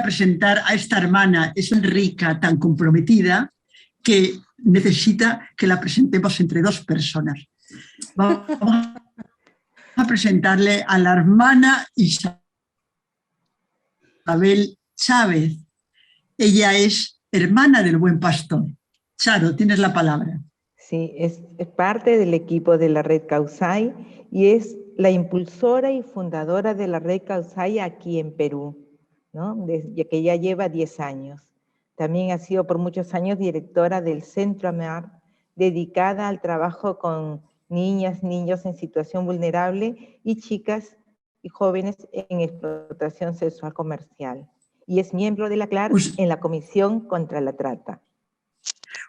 presentar a esta hermana, es tan rica, tan comprometida, que necesita que la presentemos entre dos personas. Vamos a presentarle a la hermana Isabel Chávez. Ella es hermana del Buen Pastor. Charo, tienes la palabra. Sí, es parte del equipo de la Red Kausai y es la impulsora y fundadora de la Red Kausai aquí en Perú, ¿no? Desde que ya lleva 10 años. También ha sido por muchos años directora del Centro AMAR, dedicada al trabajo con niñas, niños en situación vulnerable y chicas y jóvenes en explotación sexual comercial. Y es miembro de la CLAR en la Comisión contra la Trata.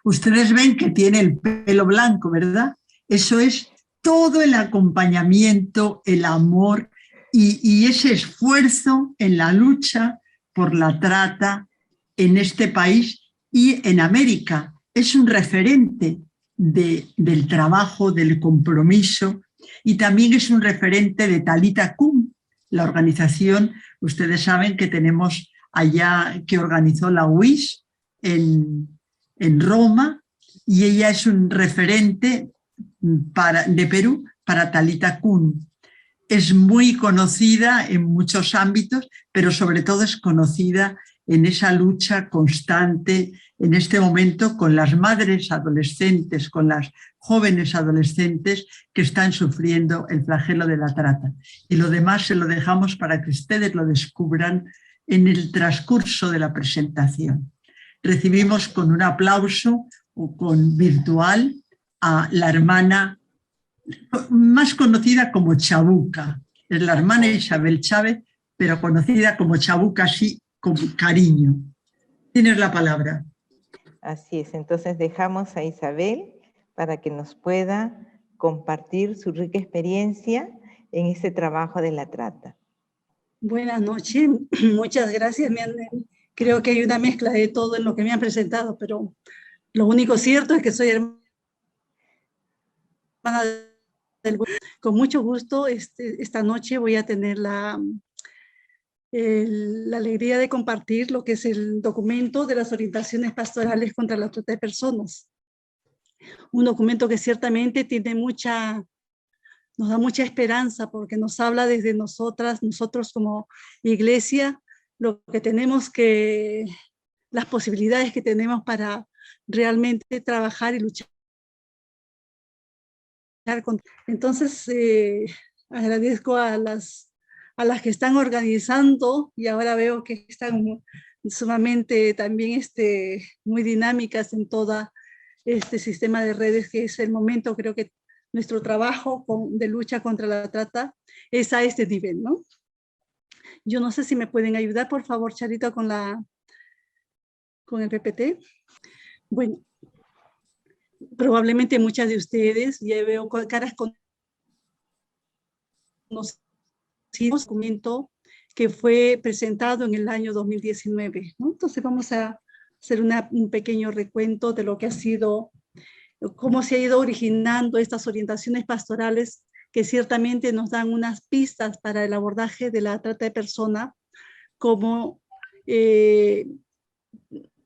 Ustedes ven que tiene el pelo blanco, ¿verdad? Eso es todo el acompañamiento, el amor y ese esfuerzo en la lucha por la trata en este país y en América. Es un referente del trabajo, del compromiso, y también es un referente de Talitha Kum, la organización, ustedes saben que tenemos allá, que organizó la UIS en Roma, y ella es un referente de Perú para Talitha Kum. Es muy conocida en muchos ámbitos, pero sobre todo es conocida en esa lucha constante en este momento con las madres adolescentes, con las jóvenes adolescentes que están sufriendo el flagelo de la trata. Y lo demás se lo dejamos para que ustedes lo descubran en el transcurso de la presentación. Recibimos con un aplauso o con virtual a la hermana más conocida como Chabuca, es la hermana Isabel Chávez, pero conocida como Chabuca así con cariño. Tienes la palabra. Así es, entonces dejamos a Isabel para que nos pueda compartir su rica experiencia en este trabajo de la trata. Buenas noches, muchas gracias. Creo que hay una mezcla de todo en lo que me han presentado, pero lo único cierto es que soy hermana con mucho gusto. Esta noche voy a tener la alegría de compartir lo que es el documento de las orientaciones pastorales contra la trata de personas. Un documento que ciertamente tiene nos da mucha esperanza porque nos habla desde nosotros como iglesia, lo que tenemos las posibilidades que tenemos para realmente trabajar y luchar. Entonces, agradezco a las que están organizando, y ahora veo que están sumamente también muy dinámicas en todo este sistema de redes, que es el momento, creo que nuestro trabajo de lucha contra la trata es a este nivel, ¿no? Yo no sé si me pueden ayudar, por favor, Charito, con el PPT. Bueno, probablemente muchas de ustedes, ya veo caras conocidas, documento que fue presentado en el año 2019, ¿no? Entonces vamos a hacer un pequeño recuento de lo que ha sido, cómo se ha ido originando estas orientaciones pastorales que ciertamente nos dan unas pistas para el abordaje de la trata de personas como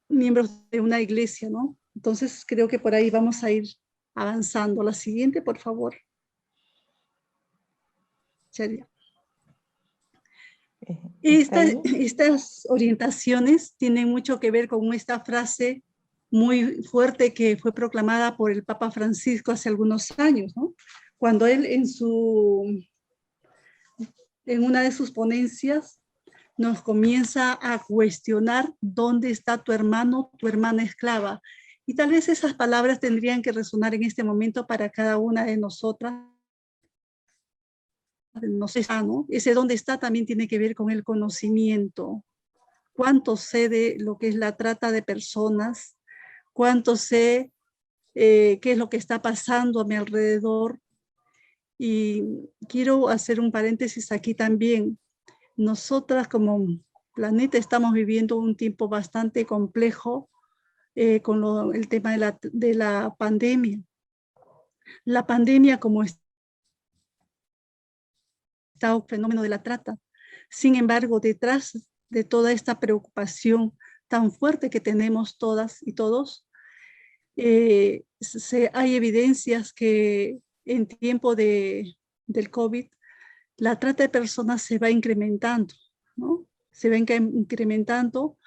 miembros de una iglesia, ¿no? Entonces creo que por ahí vamos a ir avanzando. La siguiente, por favor. Charia. Estas orientaciones tienen mucho que ver con esta frase muy fuerte que fue proclamada por el Papa Francisco hace algunos años, ¿no? Cuando él en una de sus ponencias nos comienza a cuestionar dónde está tu hermano, tu hermana esclava. Y tal vez esas palabras tendrían que resonar en este momento para cada una de nosotras. No sé, ¿no? Ese dónde está también tiene que ver con el conocimiento. ¿Cuánto sé de lo que es la trata de personas? ¿Cuánto sé qué es lo que está pasando a mi alrededor? Y quiero hacer un paréntesis aquí también. Nosotras como planeta estamos viviendo un tiempo bastante complejo con el tema de la pandemia. La pandemia como está un fenómeno de la trata. Sin embargo, detrás de toda esta preocupación tan fuerte que tenemos todas y todos, hay evidencias que en tiempo del COVID, la trata de personas se va incrementando, ¿no? Se va incrementando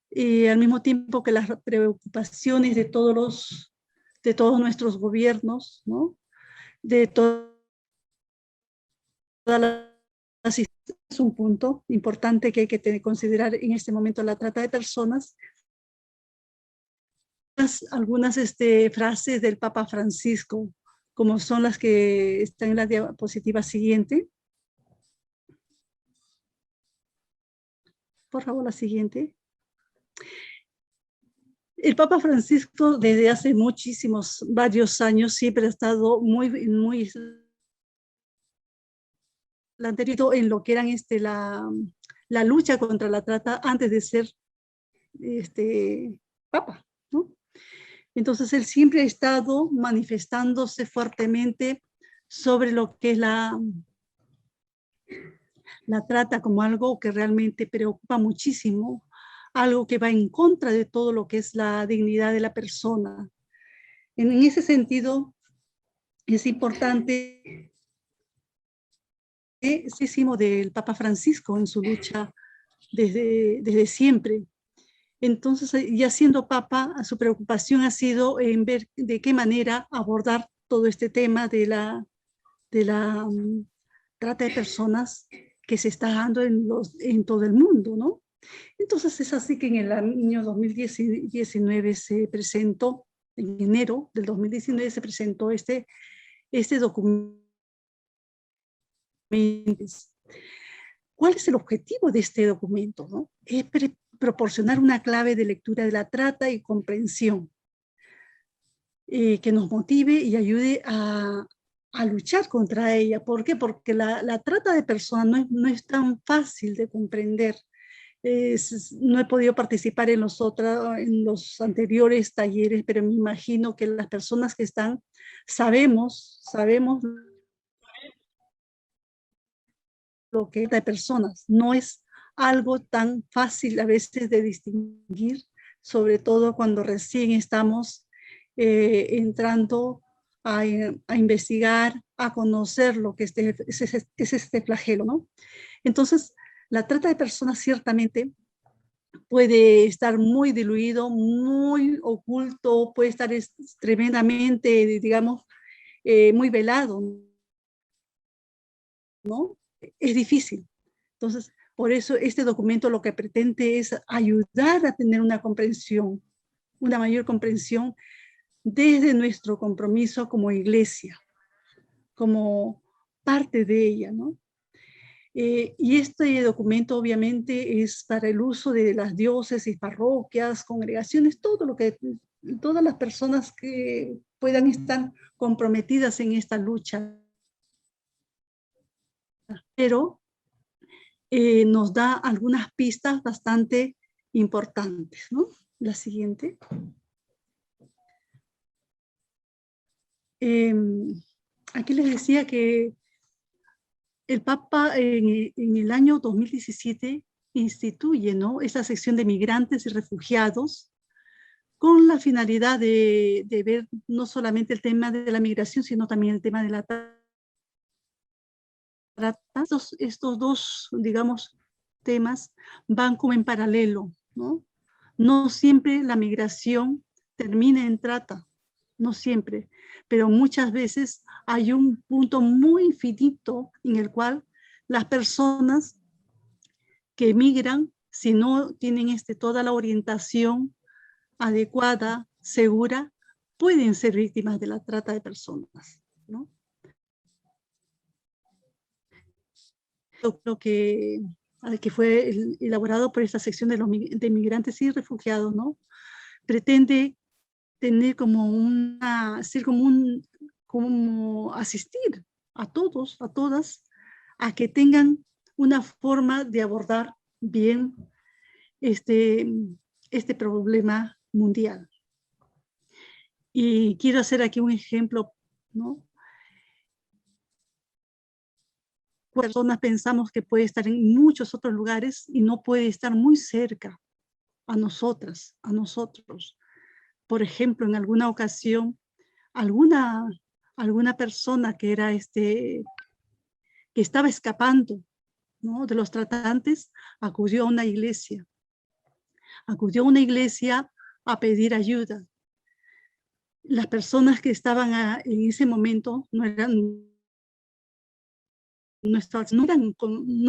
y al mismo tiempo que las preocupaciones de todos nuestros gobiernos, ¿no? De todas las, es un punto importante que hay que considerar en este momento, la trata de personas. Algunas frases del Papa Francisco, como son las que están en la diapositiva siguiente. Por favor, la siguiente. El Papa Francisco desde hace varios años, siempre ha estado muy en lo que eran la lucha contra la trata antes de ser Papa, ¿no? Entonces él siempre ha estado manifestándose fuertemente sobre lo que es la trata como algo que realmente preocupa muchísimo, algo que va en contra de todo lo que es la dignidad de la persona. En ese sentido, es importante del Papa Francisco en su lucha desde siempre. Entonces, ya siendo Papa, su preocupación ha sido en ver de qué manera abordar todo este tema de la trata de personas que se está dando en todo el mundo, ¿no? Entonces es así que en el año 2019 se presentó, en enero del 2019 se presentó este documento. ¿Cuál es el objetivo de este documento, ¿no? Es proporcionar una clave de lectura de la trata y comprensión que nos motive y ayude a luchar contra ella. ¿Por qué? Porque la trata de personas no es tan fácil de comprender. No he podido participar en los anteriores talleres, pero me imagino que las personas que están, sabemos lo que es de personas. No es algo tan fácil a veces de distinguir, sobre todo cuando recién estamos entrando a investigar, a conocer lo que es este flagelo, ¿no? Entonces, la trata de personas ciertamente puede estar muy diluido, muy oculto, puede estar tremendamente, digamos, muy velado, ¿no? Es difícil. Entonces, por eso este documento lo que pretende es ayudar a tener una comprensión, una mayor comprensión desde nuestro compromiso como iglesia, como parte de ella, ¿no? Y este documento obviamente es para el uso de las diócesis, parroquias, congregaciones, todas las personas que puedan estar comprometidas en esta lucha. Pero nos da algunas pistas bastante importantes, ¿no? La siguiente. Aquí les decía que el Papa en el año 2017 instituye, ¿no?, esta sección de migrantes y refugiados con la finalidad de ver no solamente el tema de la migración, sino también el tema de la trata. Estos dos, digamos, temas van como en paralelo, ¿no? No siempre la migración termina en trata, no siempre, pero muchas veces hay un punto muy finito en el cual las personas que migran, si no tienen toda la orientación adecuada, segura, pueden ser víctimas de la trata de personas, ¿no? Lo que fue elaborado por esta sección de migrantes y refugiados, ¿no?, pretende tener como asistir a todos, a todas, a que tengan una forma de abordar bien este problema mundial. Y quiero hacer aquí un ejemplo, ¿no? personas pensamos que puede estar en muchos otros lugares y no puede estar muy cerca a nosotras, a nosotros. Por ejemplo, en alguna ocasión, alguna persona que era que estaba escapando, ¿no?, de los tratantes, acudió a una iglesia. Acudió a una iglesia a pedir ayuda. Las personas que estaban en ese momento no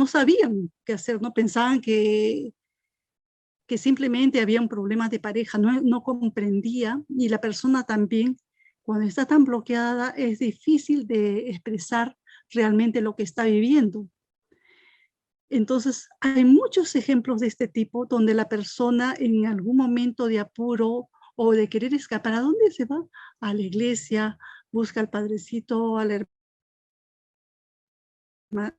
sabían qué hacer, no pensaban que simplemente había un problema de pareja, no comprendía, y la persona también, cuando está tan bloqueada, es difícil de expresar realmente lo que está viviendo. Entonces, hay muchos ejemplos de este tipo donde la persona en algún momento de apuro o de querer escapar, ¿a dónde se va? A la iglesia, busca al padrecito, al hermano.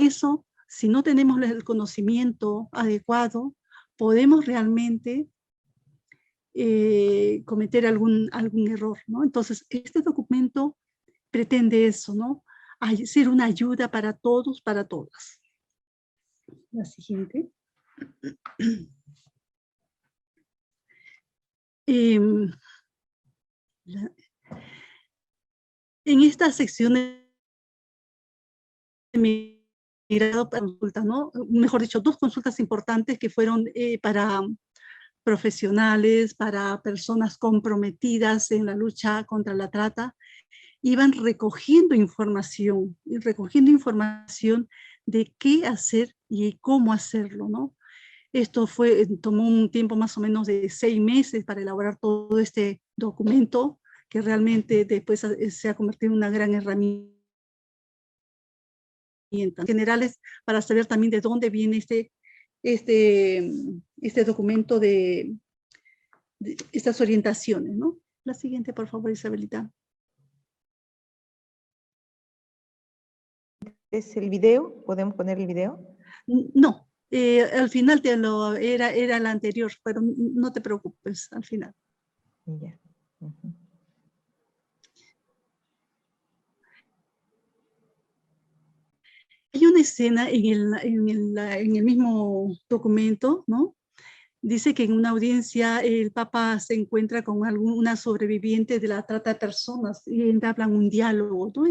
Eso, si no tenemos el conocimiento adecuado, podemos realmente cometer algún error, ¿no? Entonces, este documento pretende eso, ¿no? Ser una ayuda para todos, para todas. La siguiente. En esta sección de migrado para consulta, ¿no? Mejor dicho, 2 consultas importantes que fueron para profesionales, para personas comprometidas en la lucha contra la trata, iban recogiendo información de qué hacer y cómo hacerlo, ¿no? Esto tomó un tiempo más o menos de 6 meses para elaborar todo este documento, que realmente después se ha convertido en una gran herramienta generales para saber también de dónde viene este documento de estas orientaciones, ¿no? La siguiente, por favor, Isabelita. ¿Es el video? ¿Podemos poner el video? No, al final era la anterior, pero no te preocupes, al final. Ya. Uh-huh. Hay una escena en el mismo documento, ¿no? Dice que en una audiencia el Papa se encuentra con una sobreviviente de la trata de personas y entablan un diálogo, ¿no?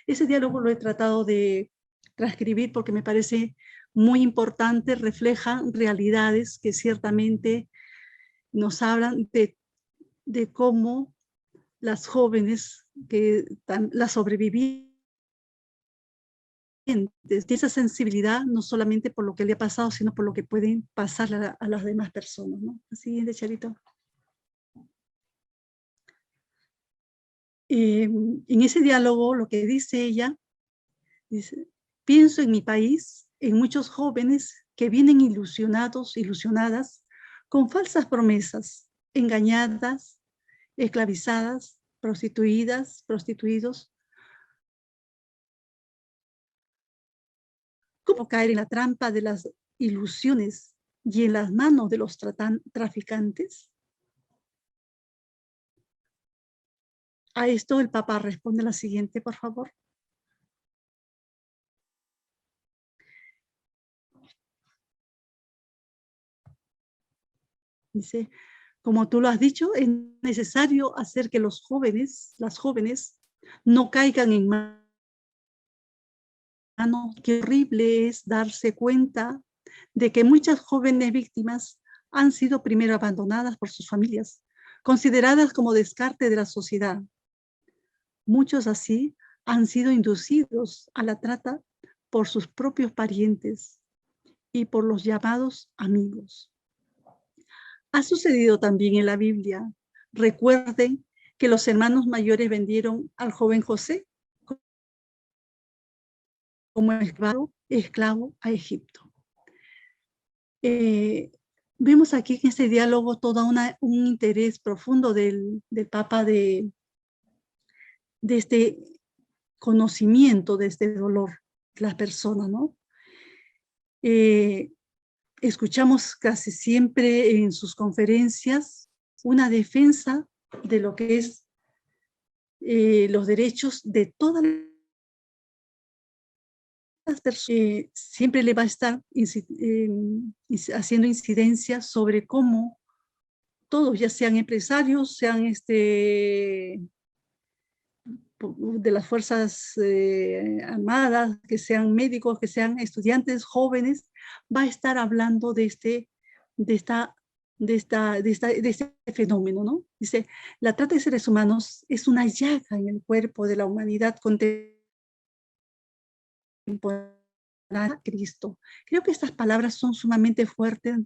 Ese diálogo lo he tratado de transcribir porque me parece muy importante, refleja realidades que ciertamente nos hablan de cómo las jóvenes, las sobrevivientes, de esa sensibilidad, no solamente por lo que le ha pasado, sino por lo que pueden pasar a las demás personas, ¿no? La siguiente, Charito. En ese diálogo, lo que dice ella, dice: pienso en mi país, en muchos jóvenes que vienen ilusionadas, con falsas promesas, engañadas, esclavizadas, prostituidos. ¿Cómo caer en la trampa de las ilusiones y en las manos de los traficantes? A esto el Papa responde la siguiente, por favor. Dice: como tú lo has dicho, es necesario hacer que las jóvenes, no caigan en manos. Qué horrible es darse cuenta de que muchas jóvenes víctimas han sido primero abandonadas por sus familias, consideradas como descarte de la sociedad. Muchos así han sido inducidos a la trata por sus propios parientes y por los llamados amigos. Ha sucedido también en la Biblia. Recuerden que los hermanos mayores vendieron al joven José como esclavo a Egipto. Vemos aquí en este diálogo todo un interés profundo del Papa de este conocimiento, de este dolor de las personas, ¿no? Escuchamos casi siempre en sus conferencias una defensa de lo que es los derechos de todas siempre le va a estar haciendo incidencia sobre cómo todos, ya sean empresarios, sean de las Fuerzas Armadas, que sean médicos, que sean estudiantes jóvenes, va a estar hablando de este fenómeno, ¿no? Dice, la trata de seres humanos es una llaga en el cuerpo de la humanidad contemporánea a Cristo. Creo que estas palabras son sumamente fuertes.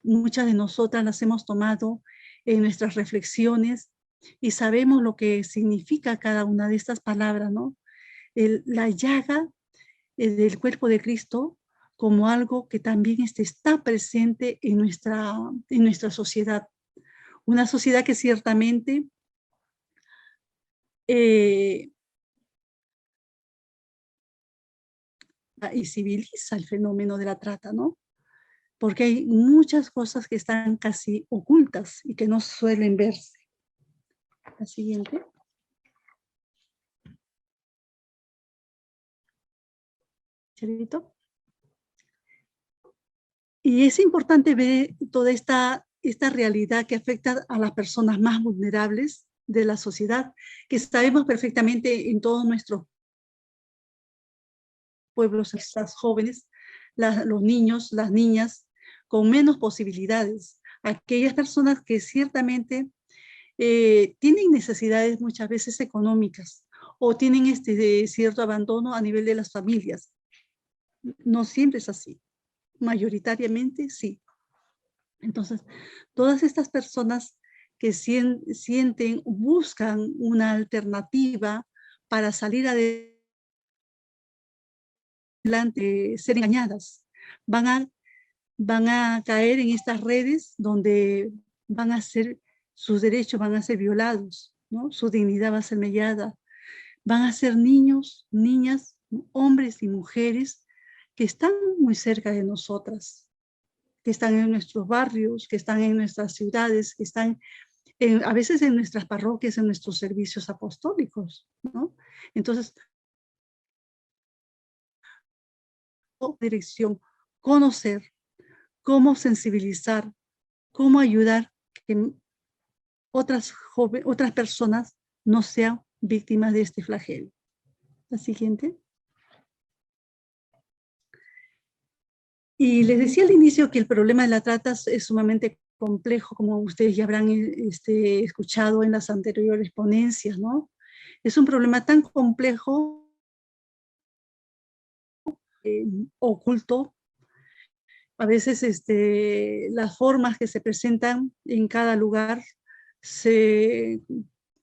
Muchas de nosotras las hemos tomado en nuestras reflexiones y sabemos lo que significa cada una de estas palabras, ¿no? La llaga del cuerpo de Cristo como algo que también está presente en nuestra sociedad. Una sociedad que ciertamente y civiliza el fenómeno de la trata, ¿no? Porque hay muchas cosas que están casi ocultas y que no suelen verse. La siguiente. Charito. Y es importante ver toda esta realidad que afecta a las personas más vulnerables de la sociedad, que sabemos perfectamente en todos nuestros pueblos, estas jóvenes, los niños, las niñas, con menos posibilidades. Aquellas personas que ciertamente tienen necesidades muchas veces económicas o tienen cierto abandono a nivel de las familias. No siempre es así, mayoritariamente sí. Entonces, todas estas personas que sienten, buscan una alternativa para salir adelante, ser engañadas, van a caer en estas redes donde sus derechos van a ser violados, ¿no? Su dignidad va a ser mellada. Van a ser niños, niñas, hombres y mujeres que están muy cerca de nosotras, que están en nuestros barrios, que están en nuestras ciudades, que están a veces en nuestras parroquias, en nuestros servicios apostólicos, ¿no? Entonces, dirección, conocer, cómo sensibilizar, cómo ayudar que otras personas no sean víctimas de este flagelo. La siguiente. Y les decía al inicio que el problema de la trata es sumamente complejo, como ustedes ya habrán escuchado en las anteriores ponencias, ¿no? Es un problema tan complejo, oculto. A veces las formas que se presentan en cada lugar se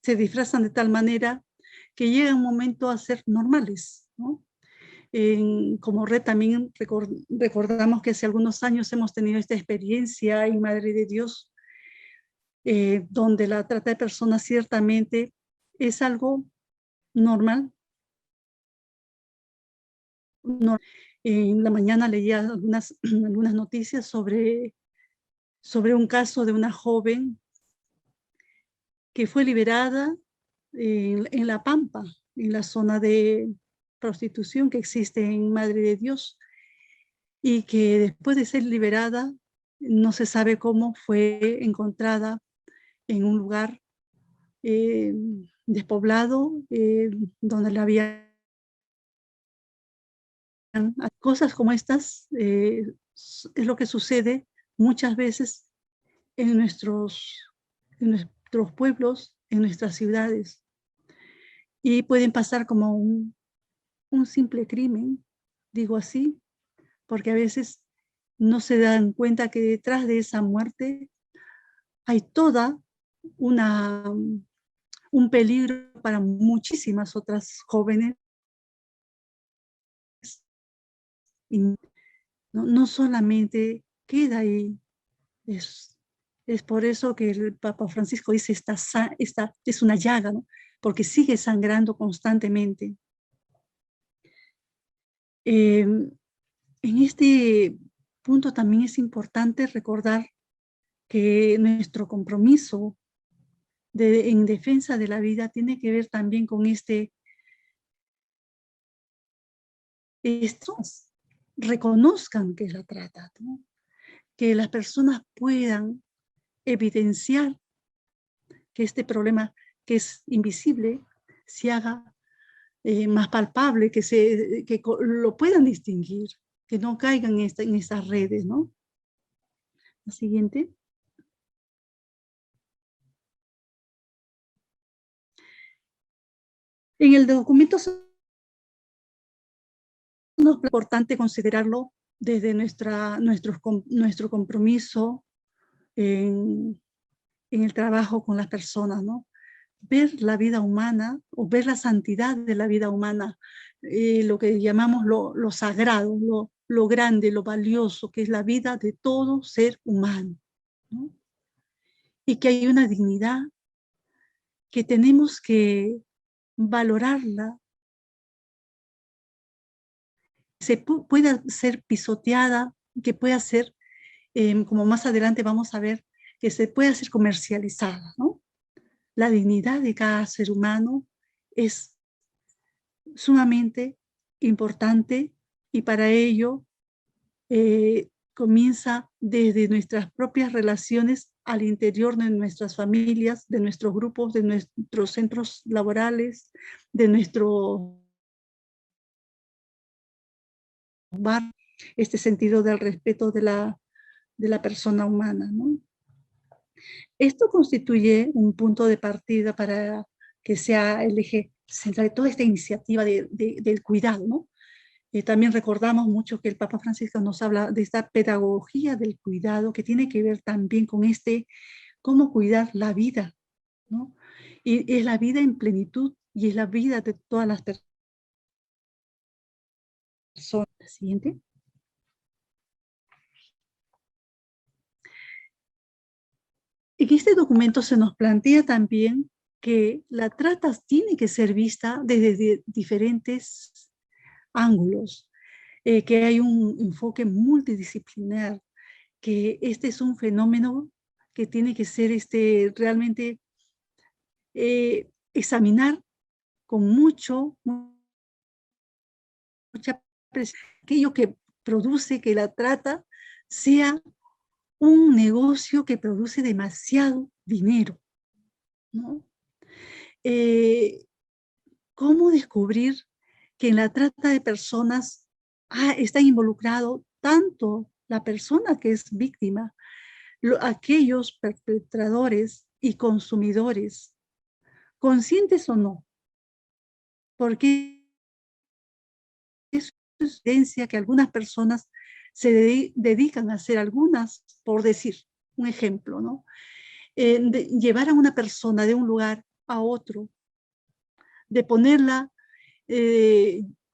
disfrazan de tal manera que llega un momento a ser normales, ¿no? Como red también recordamos que hace algunos años hemos tenido esta experiencia en Madre de Dios, donde la trata de personas ciertamente es algo normal. En la mañana leía algunas noticias sobre un caso de una joven que fue liberada en La Pampa, en la zona de prostitución que existe en Madre de Dios, y que después de ser liberada, no se sabe cómo fue encontrada en un lugar despoblado, donde la habían... Cosas como estas es lo que sucede muchas veces en nuestros pueblos, en nuestras ciudades, y pueden pasar como un simple crimen, digo así, porque a veces no se dan cuenta que detrás de esa muerte hay toda un peligro para muchísimas otras jóvenes. Y no solamente queda ahí, es por eso que el Papa Francisco dice esta es una llaga, ¿no? Porque sigue sangrando constantemente. En este punto también es importante recordar que nuestro compromiso en defensa de la vida tiene que ver también con este estos reconozcan que es la trata, ¿no? Que las personas puedan evidenciar que este problema que es invisible se haga más palpable, que lo puedan distinguir, que no caigan en estas redes, ¿no? La siguiente. En el documento es importante considerarlo desde nuestro compromiso en el trabajo con las personas, ¿no? Ver la vida humana o ver la santidad de la vida humana, lo que llamamos lo sagrado, lo grande, lo valioso, que es la vida de todo ser humano, ¿no? Y que hay una dignidad que tenemos que valorarla, pueda ser pisoteada, que pueda ser, como más adelante vamos a ver, que se pueda ser comercializada, ¿no? La dignidad de cada ser humano es sumamente importante y para ello comienza desde nuestras propias relaciones al interior de nuestras familias, de nuestros grupos, de nuestros centros laborales, de nuestro bar, este sentido del respeto de la persona humana, ¿no? Esto constituye un punto de partida para que sea el eje central de toda esta iniciativa del cuidado, ¿no? También recordamos mucho que el Papa Francisco nos habla de esta pedagogía del cuidado que tiene que ver también con cómo cuidar la vida, ¿no? Y es la vida en plenitud y es la vida de todas las personas. La siguiente. En este documento se nos plantea también que la trata tiene que ser vista desde diferentes ángulos, que hay un enfoque multidisciplinar, que este es un fenómeno que tiene que ser realmente examinar con mucha presión, aquello que produce que la trata sea un negocio que produce demasiado dinero, ¿no? ¿Cómo descubrir que en la trata de personas está involucrado tanto la persona que es víctima, aquellos perpetradores y consumidores, conscientes o no? Porque es evidencia que algunas personas se dedican a hacer algunas, por decir un ejemplo, ¿no? Llevar a una persona de un lugar a otro, de ponerla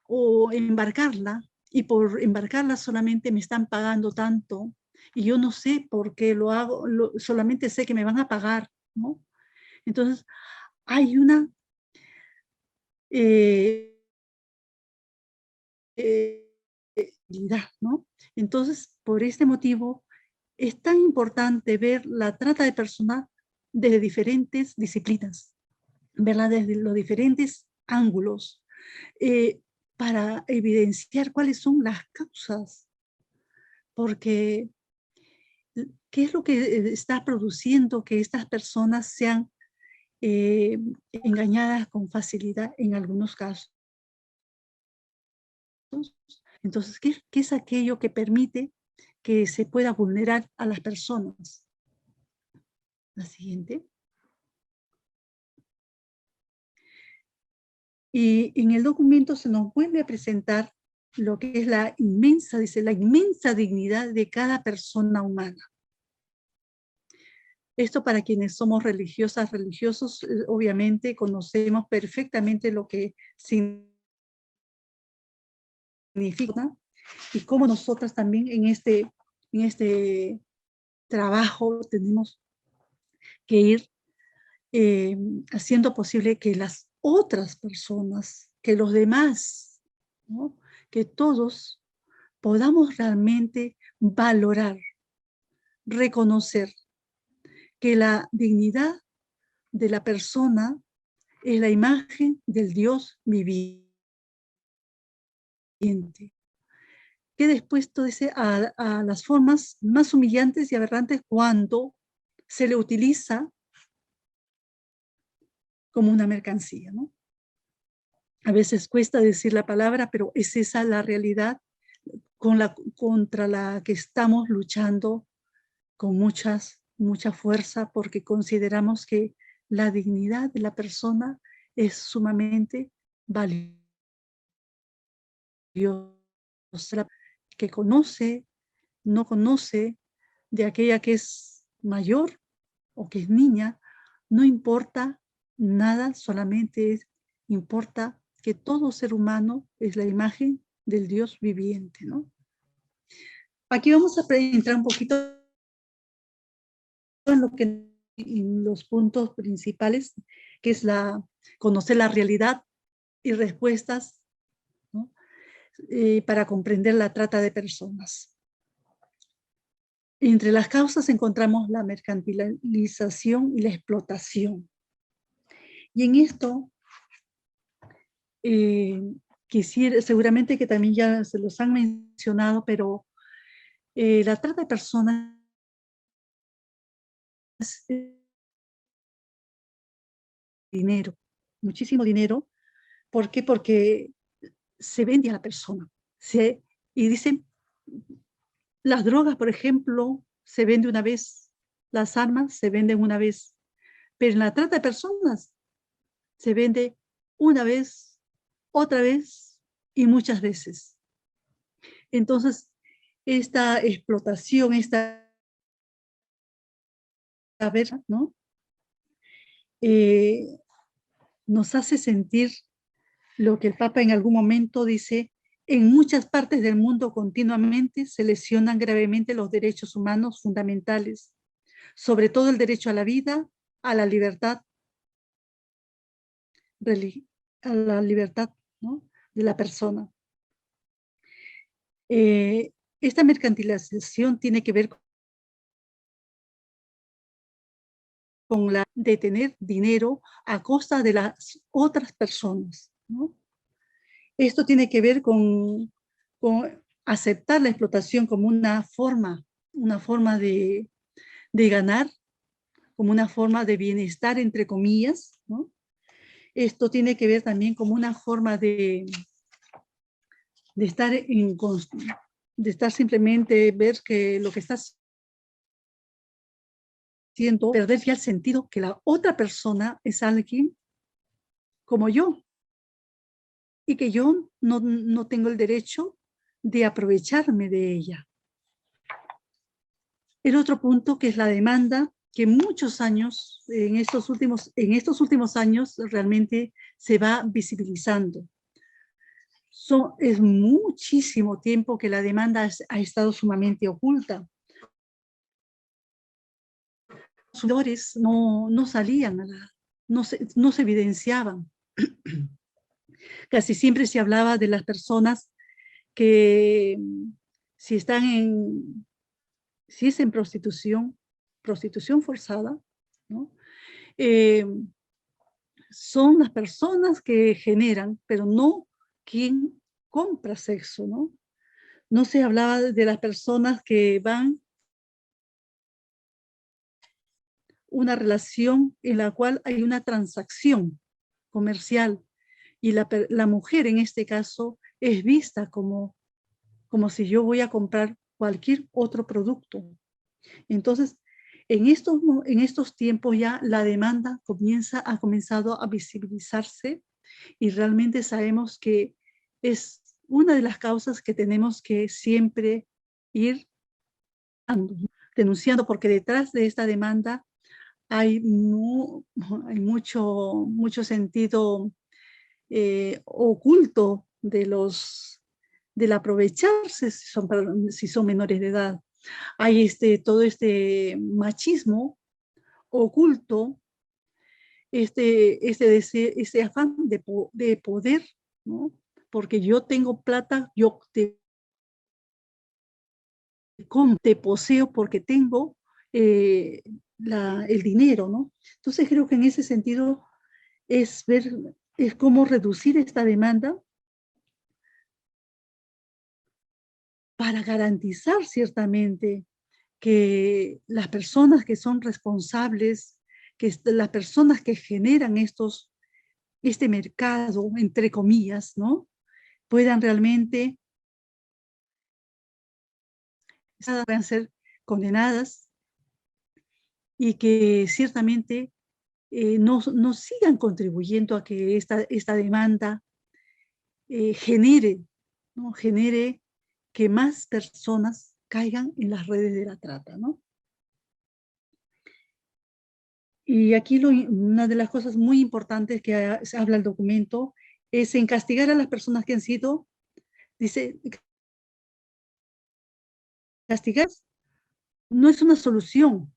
o embarcarla, y por embarcarla solamente me están pagando tanto, y yo no sé por qué lo hago, solamente sé que me van a pagar, ¿no? Entonces, hay una ¿no? Entonces, por este motivo, es tan importante ver la trata de personas desde diferentes disciplinas, verla desde los diferentes ángulos, para evidenciar cuáles son las causas, porque ¿qué es lo que está produciendo que estas personas sean engañadas con facilidad en algunos casos? Entonces, ¿qué es aquello que permite que se pueda vulnerar a las personas? La siguiente. Y en el documento se nos vuelve a presentar lo que es la inmensa dignidad de cada persona humana. Esto para quienes somos religiosas, religiosos, obviamente conocemos perfectamente lo que significa y cómo nosotras también en este trabajo tenemos que ir haciendo posible que las otras personas, que los demás, ¿no? Que todos podamos realmente valorar, reconocer que la dignidad de la persona es la imagen del Dios viviente. Queda expuesto, dice, a las formas más humillantes y aberrantes cuando se le utiliza como una mercancía, ¿no? A veces cuesta decir la palabra, pero es esa la realidad contra la que estamos luchando con mucha fuerza, porque consideramos que la dignidad de la persona es sumamente valiosa. Que conoce, no conoce, de aquella que es mayor o que es niña, no importa nada, solamente importa que todo ser humano es la imagen del Dios viviente, ¿no? Aquí vamos a entrar un poquito en los puntos principales, que es conocer la realidad y respuestas, ¿no? Para comprender la trata de personas. Entre las causas encontramos la mercantilización y la explotación. Y en esto, seguramente que también ya se los han mencionado, pero la trata de personas es dinero, muchísimo dinero. ¿Por qué? Porque se vende a la persona. Y dicen, las drogas, por ejemplo, se vende una vez, las armas se venden una vez, pero en la trata de personas se vende una vez, otra vez y muchas veces. Entonces, esta explotación, ¿no? Nos hace sentir lo que el Papa en algún momento dice: en muchas partes del mundo continuamente se lesionan gravemente los derechos humanos fundamentales, sobre todo el derecho a la vida, a la libertad, ¿no?, de la persona. Esta mercantilización tiene que ver con de tener dinero a costa de las otras personas, ¿no? Esto tiene que ver con aceptar la explotación como una forma de ganar, como una forma de bienestar, entre comillas, ¿no? Esto tiene que ver también como una forma de estar simplemente, ver que lo que estás haciendo, perder ya el sentido que la otra persona es alguien como yo y que yo no tengo el derecho de aprovecharme de ella. El otro punto, que es la demanda, que muchos años, en estos últimos años, realmente se va visibilizando. Es muchísimo tiempo que la demanda ha estado sumamente oculta. Los consumidores no salían, no se evidenciaban. Casi siempre se hablaba de las personas que si es en prostitución forzada, ¿no? Son las personas que generan, pero no quien compra sexo, ¿no? No se hablaba de las personas que van una relación en la cual hay una transacción comercial y la mujer en este caso es vista como si yo voy a comprar cualquier otro producto. Entonces, en estos tiempos ya la demanda ha comenzado a visibilizarse y realmente sabemos que es una de las causas que tenemos que siempre ir denunciando, porque detrás de esta demanda hay mucho sentido oculto del aprovecharse si son menores de edad. Hay todo este machismo oculto, este afán de poder, ¿no? Porque yo tengo plata, yo te poseo porque tengo el dinero, ¿no? Entonces creo que en ese sentido es cómo reducir esta demanda para garantizar ciertamente que las personas que son responsables, que las personas que generan este mercado, entre comillas, ¿no?, puedan realmente ser condenadas y que ciertamente no sigan contribuyendo a que esta demanda genere, ¿no?, genere que más personas caigan en las redes de la trata, ¿no? Y aquí una de las cosas muy importantes que se habla el documento es en castigar a las personas que han sido, dice, castigar no es una solución,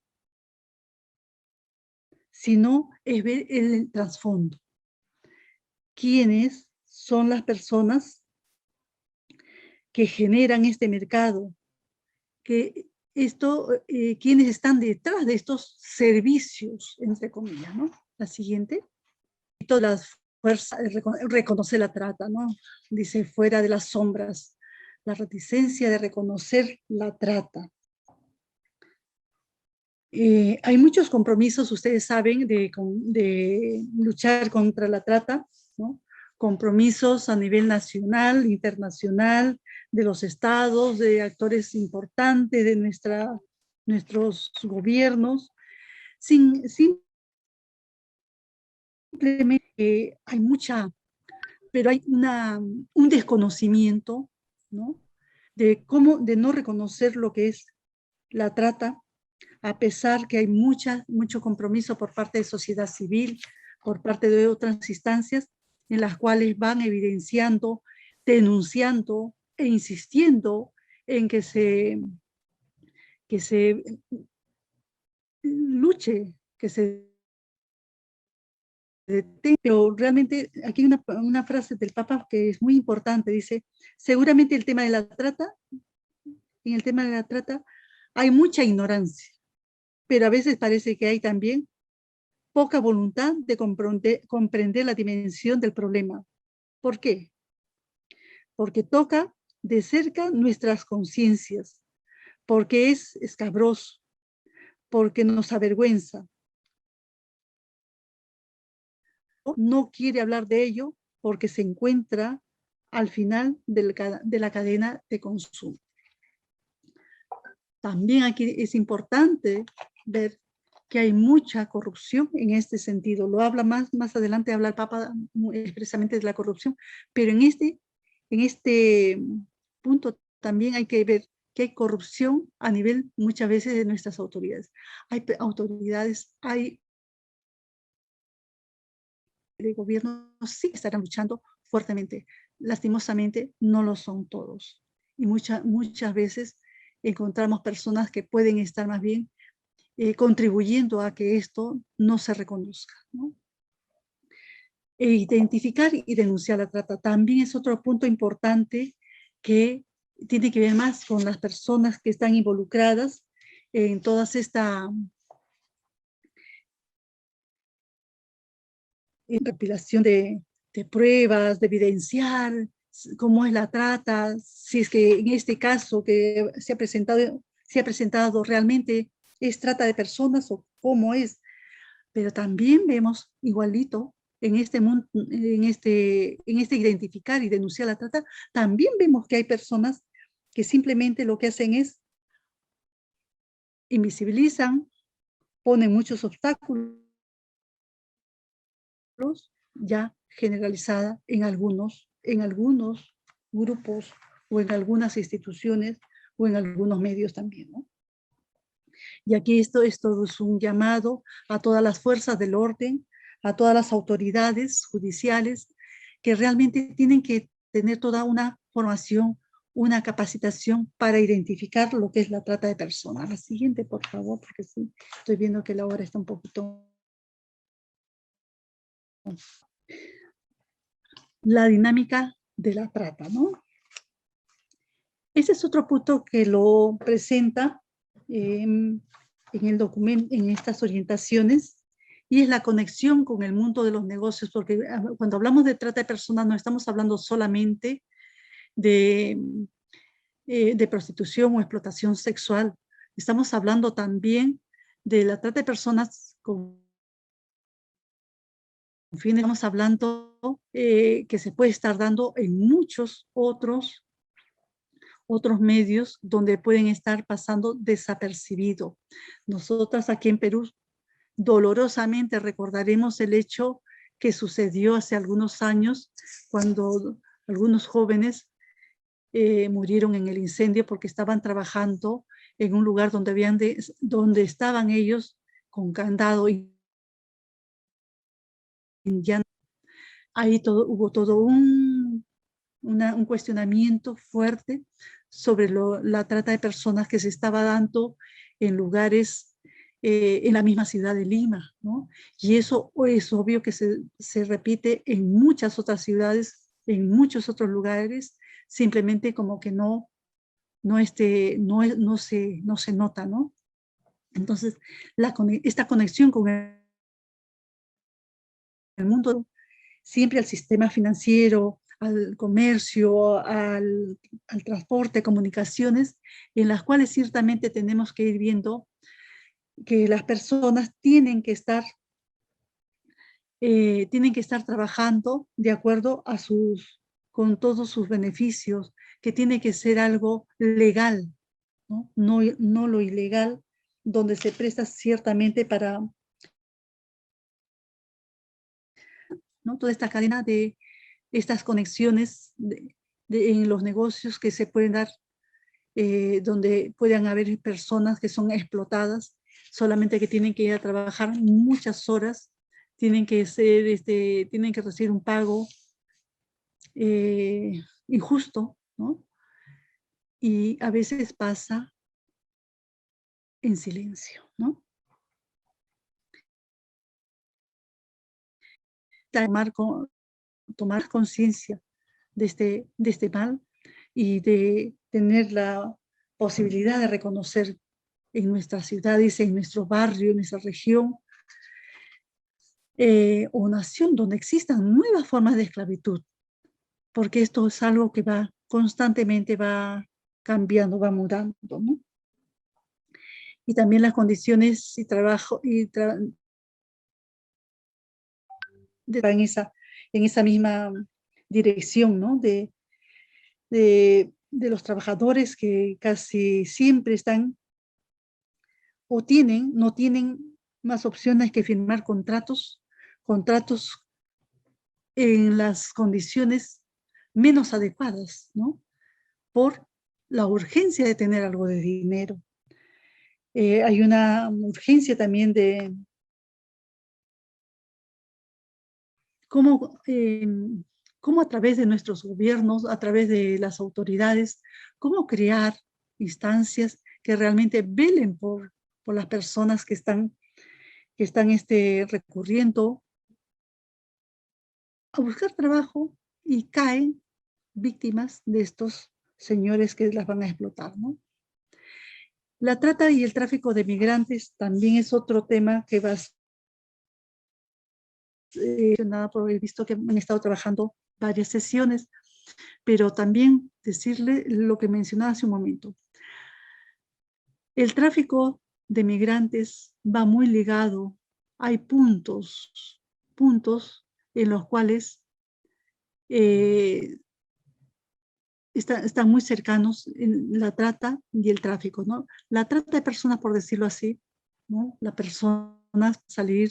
sino es ver el trasfondo. ¿Quiénes son las personas que generan este mercado? ¿Quiénes están detrás de estos servicios, entre comillas, ¿no? La siguiente. Y todas las fuerzas, reconocer la trata, ¿no? Dice, fuera de las sombras, la reticencia de reconocer la trata. Hay muchos compromisos, ustedes saben, de luchar contra la trata, ¿no? Compromisos a nivel nacional, internacional, de los estados, de actores importantes, de nuestros gobiernos. Simplemente hay pero hay un desconocimiento, ¿no?, de no reconocer lo que es la trata, a pesar que hay mucho compromiso por parte de sociedad civil, por parte de otras instancias, en las cuales van evidenciando, denunciando e insistiendo en que se luche, que se detenga. Pero realmente aquí hay una frase del Papa que es muy importante, dice, seguramente en el tema de la trata hay mucha ignorancia, pero a veces parece que hay también poca voluntad de comprender la dimensión del problema. ¿Por qué? Porque toca de cerca nuestras conciencias, porque es escabroso, porque nos avergüenza. No quiere hablar de ello porque se encuentra al final de la cadena de consumo. También aquí es importante ver que hay mucha corrupción en este sentido. Lo habla más adelante, habla el Papa expresamente de la corrupción, pero en este punto también hay que ver que hay corrupción a nivel muchas veces de nuestras autoridades. Hay autoridades, hay de gobierno sí estarán luchando fuertemente. Lastimosamente no lo son todos. Y muchas veces encontramos personas que pueden estar más bien contribuyendo a que esto no se reconozca, ¿no? E identificar y denunciar la trata también es otro punto importante que tiene que ver más con las personas que están involucradas en todas esta recopilación de pruebas, de evidenciar cómo es la trata, si es que en este caso que se ha presentado realmente es trata de personas o cómo es. Pero también vemos igualito en este identificar y denunciar la trata, también vemos que hay personas que simplemente lo que hacen es invisibilizan, ponen muchos obstáculos, ya generalizada en algunos grupos o en algunas instituciones o en algunos medios también, ¿no? Y aquí esto es un llamado a todas las fuerzas del orden, a todas las autoridades judiciales, que realmente tienen que tener toda una formación, una capacitación para identificar lo que es la trata de personas. La siguiente, por favor, porque sí, estoy viendo que la hora está un poquito... La dinámica de la trata, ¿no? Ese es otro punto que lo presenta en el documento, en estas orientaciones, y es la conexión con el mundo de los negocios, porque cuando hablamos de trata de personas no estamos hablando solamente de de prostitución o explotación sexual. Estamos hablando también de la trata de personas con fines, estamos hablando que se puede estar dando en muchos otros medios donde pueden estar pasando desapercibido. Nosotras aquí en Perú dolorosamente recordaremos el hecho que sucedió hace algunos años cuando algunos jóvenes murieron en el incendio porque estaban trabajando en un lugar donde estaban ellos con candado y ya ahí hubo todo un cuestionamiento fuerte sobre la trata de personas que se estaba dando en lugares en la misma ciudad de Lima, ¿no? Y eso es obvio que se repite en muchas otras ciudades, en muchos otros lugares, simplemente como que no se nota, ¿no? Entonces, esta conexión con el mundo, siempre al sistema financiero, al comercio, al transporte, comunicaciones, en las cuales ciertamente tenemos que ir viendo que las personas tienen que estar trabajando de acuerdo con todos sus beneficios, que tiene que ser algo legal, ¿no? No lo ilegal, donde se presta ciertamente para, ¿no? Toda esta cadena de estas conexiones en los negocios que se pueden dar, donde puedan haber personas que son explotadas, solamente que tienen que ir a trabajar muchas horas, tienen que recibir un pago injusto, ¿no? Y a veces pasa en silencio, ¿no? Tomar conciencia de este mal y de tener la posibilidad de reconocer en nuestras ciudades, en nuestro barrio, en nuestra región o nación donde existan nuevas formas de esclavitud, porque esto es algo que constantemente va cambiando, va mudando, ¿no? Y también las condiciones y trabajo en esa misma dirección, ¿no? De los trabajadores que casi siempre están o no tienen más opciones que firmar contratos en las condiciones menos adecuadas, ¿no? Por la urgencia de tener algo de dinero. Hay una urgencia también de cómo a través de nuestros gobiernos, a través de las autoridades, cómo crear instancias que realmente velen por las personas que están recurriendo a buscar trabajo y caen víctimas de estos señores que las van a explotar, ¿no? La trata y el tráfico de migrantes también es otro tema que va por he visto que han estado trabajando varias sesiones, pero también decirle lo que mencionaba hace un momento. El tráfico de migrantes va muy ligado, hay puntos en los cuales están muy cercanos en la trata y el tráfico, ¿no? La trata de personas, por decirlo así, ¿no? La persona salir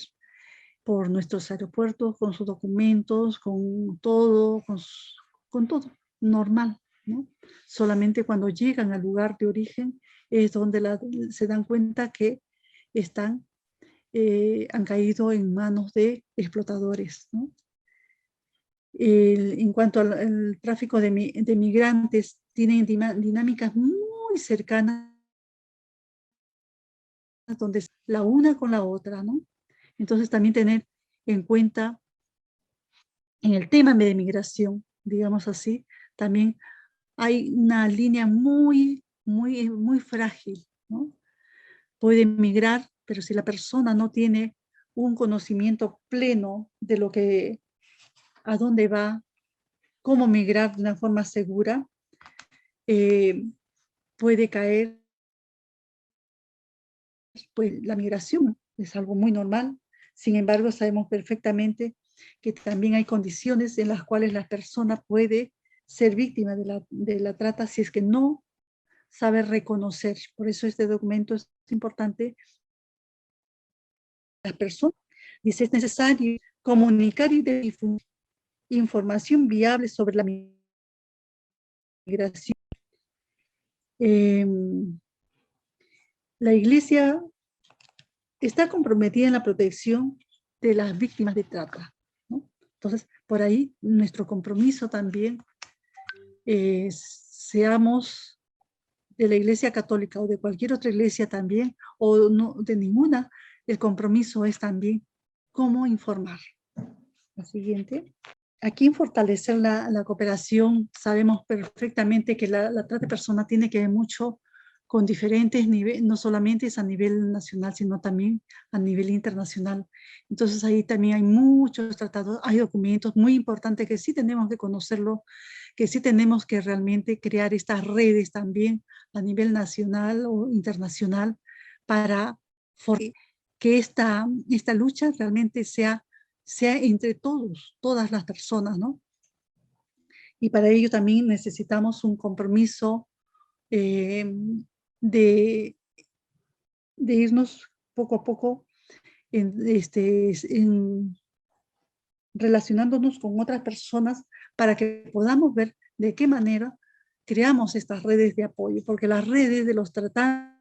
por nuestros aeropuertos con sus documentos, con todo, con todo, normal, ¿no? Solamente cuando llegan al lugar de origen es donde se dan cuenta que han caído en manos de explotadores, ¿no? En cuanto al tráfico de migrantes, tienen dinámicas muy cercanas, donde la una con la otra, ¿no? Entonces también tener en cuenta en el tema de migración, digamos así, también hay una línea muy, muy, muy frágil, ¿no? Puede migrar, pero si la persona no tiene un conocimiento pleno de a dónde va, cómo migrar de una forma segura, puede caer, pues la migración es algo muy normal. Sin embargo, sabemos perfectamente que también hay condiciones en las cuales la persona puede ser víctima de la trata si es que no sabe reconocer. Por eso este documento es importante. Las personas, dice, es necesario comunicar y difundir información viable sobre la migración. La Iglesia está comprometida en la protección de las víctimas de trata, ¿no? Entonces, por ahí nuestro compromiso también, seamos de la Iglesia Católica o de cualquier otra iglesia también, o no, de ninguna, el compromiso es también cómo informar. La siguiente. Aquí en fortalecer la cooperación, sabemos perfectamente que la trata de personas tiene que ver mucho con diferentes niveles, no solamente es a nivel nacional, sino también a nivel internacional. Entonces ahí también hay muchos tratados, hay documentos muy importantes que sí tenemos que conocerlo, que sí tenemos que realmente crear estas redes también a nivel nacional o internacional para que esta lucha realmente sea entre todos, todas las personas, ¿no? Y para ello también necesitamos un compromiso de irnos poco a poco relacionándonos con otras personas para que podamos ver de qué manera creamos estas redes de apoyo, porque las redes de los tratantes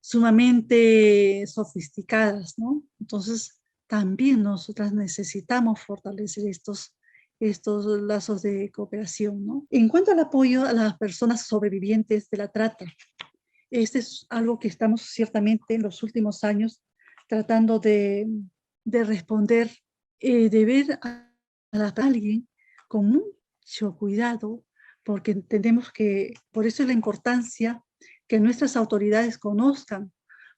sumamente sofisticadas, ¿no? Entonces, también nosotras necesitamos fortalecer estos lazos de cooperación, ¿no? En cuanto al apoyo a las personas sobrevivientes de la trata, este es algo que estamos ciertamente en los últimos años tratando de responder, de ver a alguien con mucho cuidado, porque entendemos que por eso es la importancia que nuestras autoridades conozcan,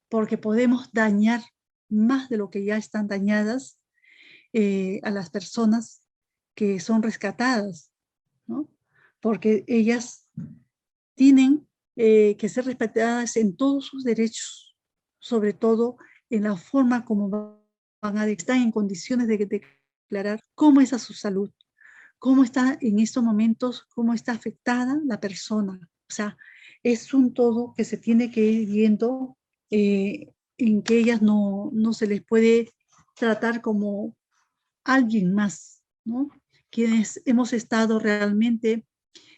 porque podemos dañar más de lo que ya están dañadas a las personas que son rescatadas, ¿no? Porque ellas tienen que ser respetadas en todos sus derechos, sobre todo en la forma como van a estar en condiciones de declarar cómo es a su salud, cómo está en estos momentos, cómo está afectada la persona. O sea, es un todo que se tiene que ir viendo, en que ellas no se les puede tratar como alguien más, ¿no? Quienes hemos estado realmente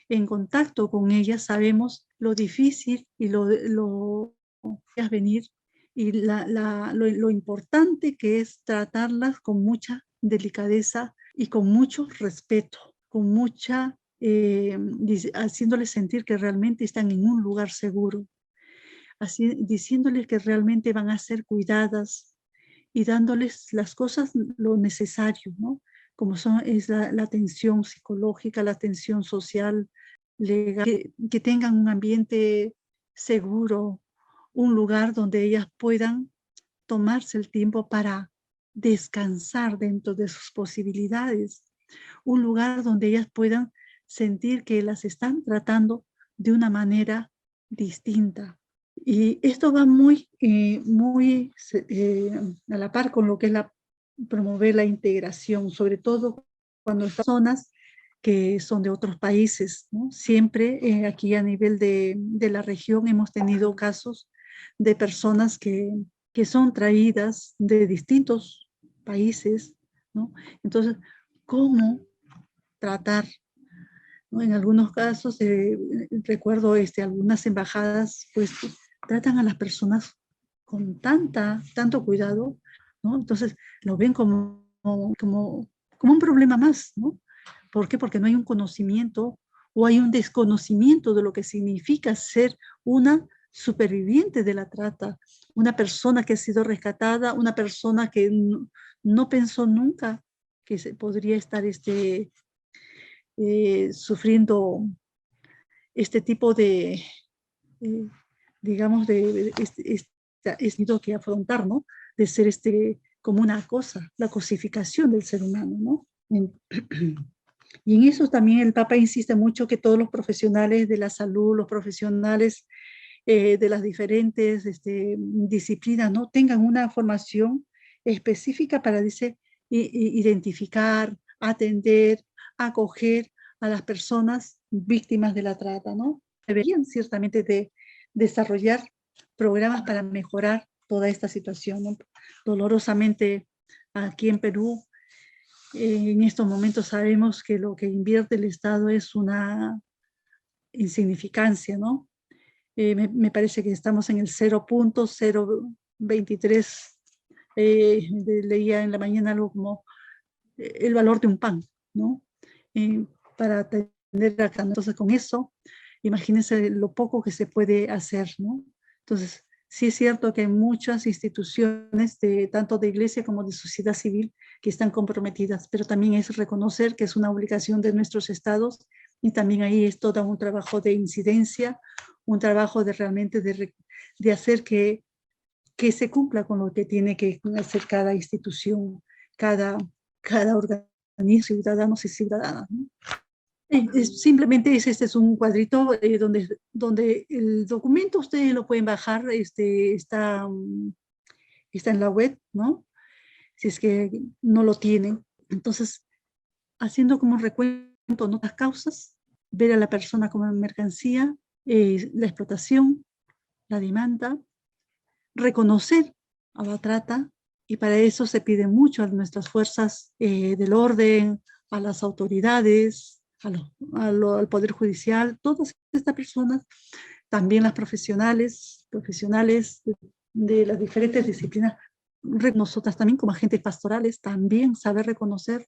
en contacto con ellas sabemos lo difícil y lo que es venir y lo importante que es tratarlas con mucha delicadeza y con mucho respeto, con mucha, haciéndoles sentir que realmente están en un lugar seguro, así, diciéndoles que realmente van a ser cuidadas y dándoles las cosas, lo necesario, ¿no? Como es la atención psicológica, la atención social, legal, que tengan un ambiente seguro, un lugar donde ellas puedan tomarse el tiempo para descansar dentro de sus posibilidades, un lugar donde ellas puedan sentir que las están tratando de una manera distinta. Y esto va muy a la par con lo que es promover la integración, sobre todo cuando estas personas que son de otros países, ¿no? Siempre aquí a nivel de la región hemos tenido casos de personas que son traídas de distintos países, ¿no? Entonces, ¿cómo tratar, ¿no? En algunos casos, recuerdo algunas embajadas, pues tratan a las personas con tanto cuidado, ¿no? Entonces lo ven como un problema más, ¿no? ¿Por qué? Porque no hay un conocimiento o hay un desconocimiento de lo que significa ser una superviviente de la trata, una persona que ha sido rescatada, una persona que no pensó nunca que se podría estar sufriendo este tipo de, digamos, de que afrontar, ¿no? De ser como una cosa, la cosificación del ser humano, ¿no? Y en eso también el Papa insiste mucho que todos los profesionales de la salud, los profesionales de las diferentes disciplinas, ¿no? Tengan una formación específica para, dice, identificar, atender, acoger a las personas víctimas de la trata, ¿no? Deberían ciertamente de desarrollar programas para mejorar toda esta situación, ¿no? Dolorosamente aquí en Perú, en estos momentos sabemos que lo que invierte el Estado es una insignificancia, ¿no? Me parece que estamos en el 0.023, leía en la mañana algo como el valor de un pan, ¿no? Para atender acá. Entonces, con eso, imagínense lo poco que se puede hacer, ¿no? Entonces, sí es cierto que hay muchas instituciones, tanto de iglesia como de sociedad civil, que están comprometidas, pero también es reconocer que es una obligación de nuestros estados y también ahí es todo un trabajo de incidencia, un trabajo de realmente de hacer que se cumpla con lo que tiene que hacer cada institución, cada organismo, ciudadanos y ciudadanas, ¿no? Simplemente este es un cuadrito donde el documento ustedes lo pueden bajar, está en la web, ¿no? Si es que no lo tienen. Entonces, haciendo como un recuento, ¿no? Las causas, ver a la persona como mercancía, la explotación, la demanda, reconocer a la trata, y para eso se pide mucho a nuestras fuerzas del orden, a las autoridades, al Poder Judicial, todas estas personas, también las profesionales de las diferentes disciplinas, nosotras también como agentes pastorales, también saber reconocer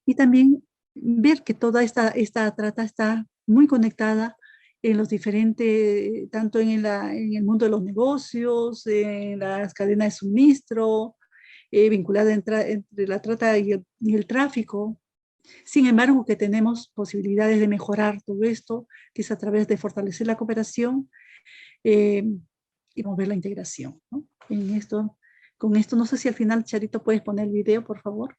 y también ver que toda esta trata está muy conectada en los diferentes, tanto en el mundo de los negocios, en las cadenas de suministro, vinculada entre la trata y el tráfico. Sin embargo, que tenemos posibilidades de mejorar todo esto, que es a través de fortalecer la cooperación y promover la integración, ¿no? Con esto, no sé si al final, Charito, puedes poner el video, por favor.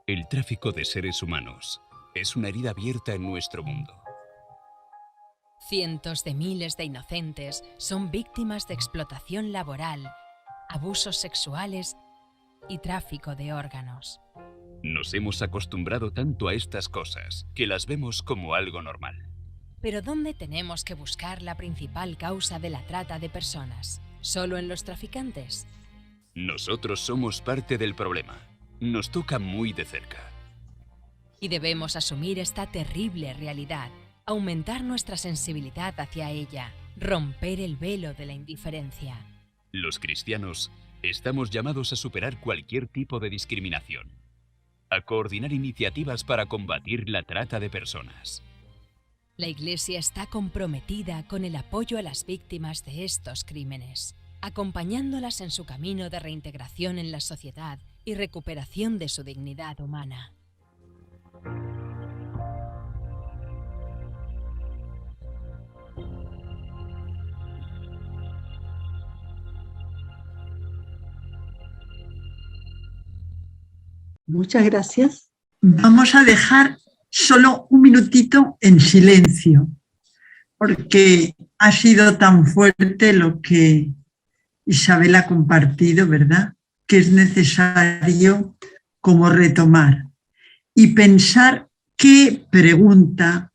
El tráfico de seres humanos es una herida abierta en nuestro mundo. Cientos de miles de inocentes son víctimas de explotación laboral, abusos sexuales y tráfico de órganos. Nos hemos acostumbrado tanto a estas cosas que las vemos como algo normal. Pero ¿dónde tenemos que buscar la principal causa de la trata de personas? ¿Solo en los traficantes? Nosotros somos parte del problema. Nos toca muy de cerca. Y debemos asumir esta terrible realidad, aumentar nuestra sensibilidad hacia ella, romper el velo de la indiferencia. Los cristianos estamos llamados a superar cualquier tipo de discriminación, a coordinar iniciativas para combatir la trata de personas. La Iglesia está comprometida con el apoyo a las víctimas de estos crímenes, acompañándolas en su camino de reintegración en la sociedad y recuperación de su dignidad humana. Muchas gracias. Vamos a dejar solo un minutito en silencio, porque ha sido tan fuerte lo que Isabel ha compartido, ¿verdad? Que es necesario como retomar y pensar qué pregunta,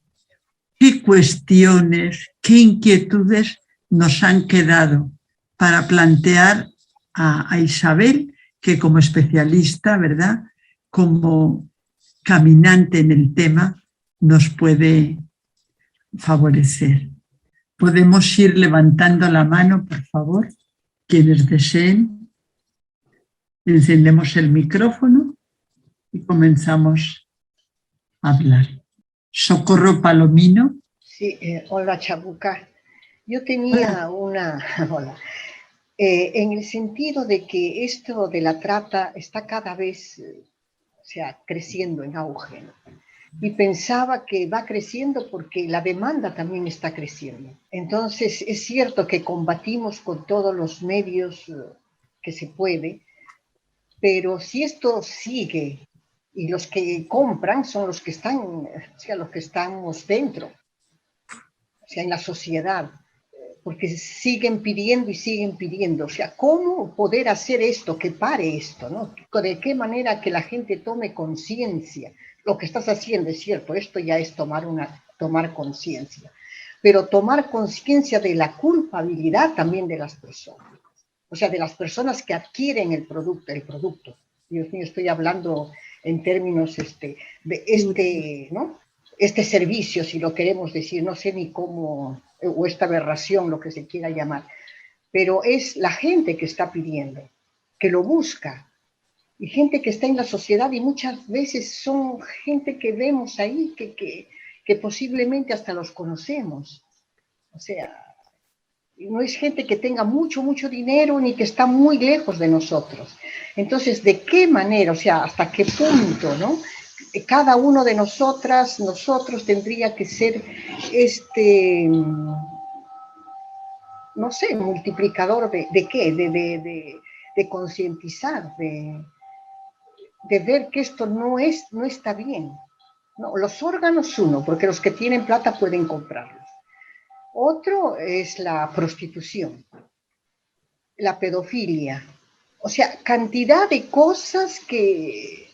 qué cuestiones, qué inquietudes nos han quedado para plantear a Isabel, que como especialista, ¿verdad?, como caminante en el tema, nos puede favorecer. Podemos ir levantando la mano, por favor, quienes deseen. Encendemos el micrófono y comenzamos a hablar. Socorro Palomino. Sí, hola Chabuca. Yo tenía hola, en el sentido de que esto de la trata está cada vez, creciendo en auge, ¿no? y pensaba que va creciendo porque la demanda también está creciendo. Entonces, es cierto que combatimos con todos los medios que se puede, pero si esto sigue y los que compran son los que están, o sea, los que estamos dentro, o sea, en la sociedad, porque siguen pidiendo y siguen pidiendo. O sea, ¿cómo poder hacer esto, que pare esto, ¿no? ¿De qué manera que la gente tome conciencia? Lo que estás haciendo es cierto, esto ya es tomar conciencia, pero tomar conciencia de la culpabilidad también de las personas. O sea, de las personas que adquieren el producto. Dios mío, estoy hablando en términos ¿no? Este servicio, si lo queremos decir, no sé ni cómo, o esta aberración, lo que se quiera llamar, pero es la gente que está pidiendo, que lo busca, y gente que está en la sociedad, y muchas veces son gente que vemos ahí, que posiblemente hasta los conocemos. O sea, no es gente que tenga mucho dinero ni que está muy lejos de nosotros. Entonces, ¿de qué manera, o sea, hasta qué punto, ¿no? Cada uno de nosotros tendría que ser no sé, multiplicador de qué, de concientizar, de ver que esto no está bien. No, los órganos uno, porque los que tienen plata pueden comprarlos. Otro es la prostitución, la pedofilia, o sea, cantidad de cosas que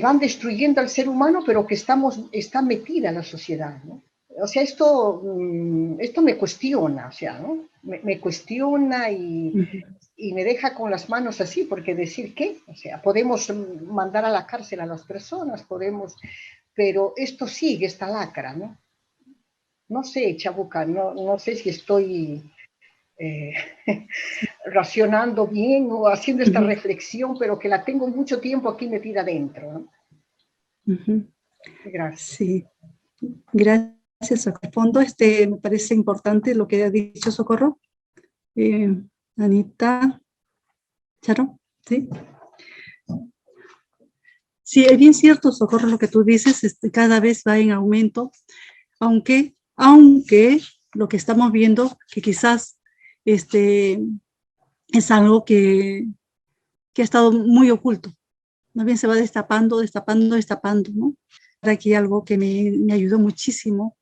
van destruyendo al ser humano, pero que está metida en la sociedad, ¿no? O sea, esto me cuestiona, o sea, ¿no? Me cuestiona y me deja con las manos así, porque decir qué, o sea, podemos mandar a la cárcel a las personas, pero esto sigue, esta lacra, ¿no? No sé, Chabuca, no sé si estoy racionando bien o haciendo esta reflexión, pero que la tengo mucho tiempo aquí metida dentro, ¿no? Gracias. Sí, gracias. Respondo, me parece importante lo que ha dicho Socorro. Anita, Charo, ¿sí? Sí, es bien cierto, Socorro, lo que tú dices, cada vez va en aumento, aunque lo que estamos viendo, que quizás es algo que ha estado muy oculto. Más bien se va destapando, ¿no? Aquí algo que me ayudó muchísimo.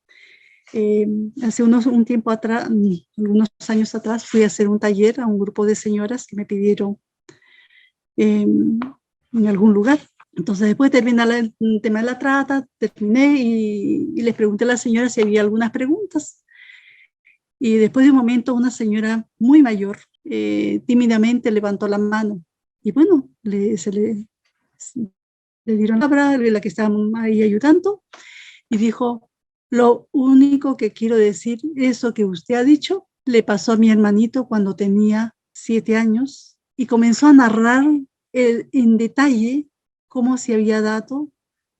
Hace un tiempo atrás, algunos años atrás, fui a hacer un taller a un grupo de señoras que me pidieron en algún lugar. Entonces, después de terminar el tema de la trata, terminé y les pregunté a la señora si había algunas preguntas. Y después de un momento, una señora muy mayor, tímidamente levantó la mano. Y bueno, le dieron la palabra, la que estaba ahí ayudando, y dijo: lo único que quiero decir, eso que usted ha dicho, le pasó a mi hermanito cuando tenía 7 años, y comenzó a narrar en detalle cómo se había dado,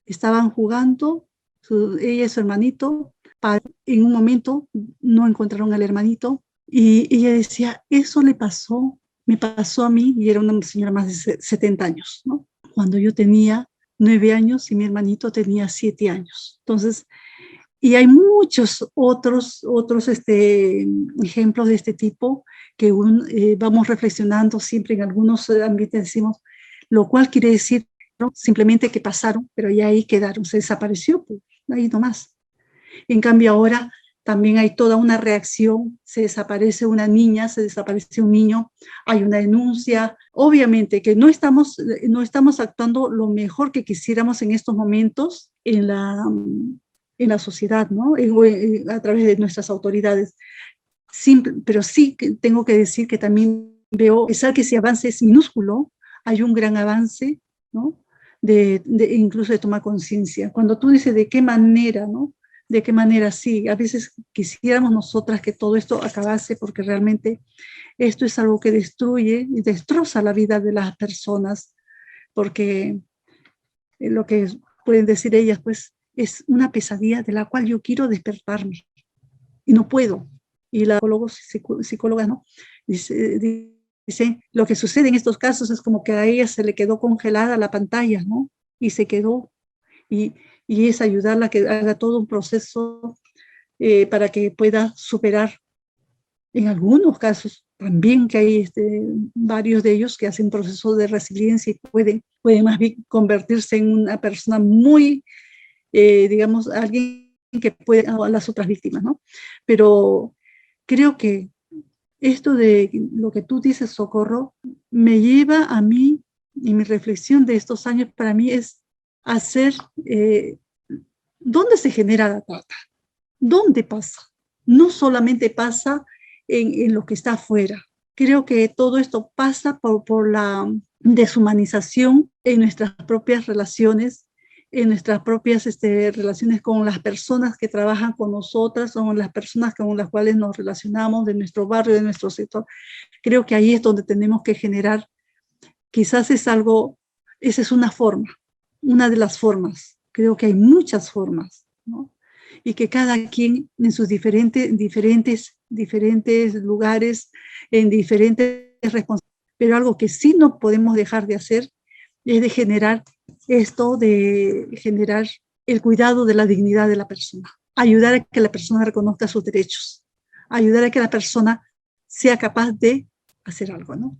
estaban jugando, ella y su hermanito, en un momento no encontraron al hermanito, y ella decía: eso me pasó a mí, y era una señora más de 70 años, ¿no? Cuando yo tenía 9 años y mi hermanito tenía 7 años. Entonces, y hay muchos otros ejemplos de este tipo que vamos reflexionando siempre en algunos ambientes, decimos, lo cual quiere decir, ¿no?, simplemente que pasaron, pero ya ahí quedaron, se desapareció, pues, ahí nomás. En cambio ahora también hay toda una reacción, se desaparece una niña, se desaparece un niño, hay una denuncia. Obviamente que no estamos actuando lo mejor que quisiéramos en estos momentos en la sociedad, ¿no? A través de nuestras autoridades. Pero sí que tengo que decir que también veo, a pesar que ese avance es minúsculo, hay un gran avance, ¿no? Incluso de tomar conciencia. Cuando tú dices de qué manera, ¿no? De qué manera sí, a veces quisiéramos nosotras que todo esto acabase, porque realmente esto es algo que destruye y destroza la vida de las personas, porque lo que pueden decir ellas, pues, es una pesadilla de la cual yo quiero despertarme y no puedo. Y la psicóloga, ¿no?, dice, lo que sucede en estos casos es como que a ella se le quedó congelada la pantalla, ¿no? Y se quedó y, y es ayudarla a que haga todo un proceso para que pueda superar. En algunos casos también que hay varios de ellos que hacen procesos de resiliencia y pueden más bien convertirse en una persona muy, digamos, alguien que puede a las otras víctimas, ¿no? Pero creo que esto de lo que tú dices, Socorro, me lleva a mí, y mi reflexión de estos años para mí es hacer, ¿dónde se genera la trata? ¿Dónde pasa? No solamente pasa en lo que está afuera. Creo que todo esto pasa por la deshumanización en nuestras propias relaciones, en nuestras propias relaciones con las personas que trabajan con nosotras o con las personas con las cuales nos relacionamos de nuestro barrio, de nuestro sector. Creo que ahí es donde tenemos que generar, quizás es algo, esa es una forma, una de las formas. Creo que hay muchas formas, ¿no? Y que cada quien en sus diferentes lugares, en diferentes responsabilidades, pero algo que sí no podemos dejar de hacer es de generar esto, de generar el cuidado de la dignidad de la persona, ayudar a que la persona reconozca sus derechos, ayudar a que la persona sea capaz de hacer algo, ¿no?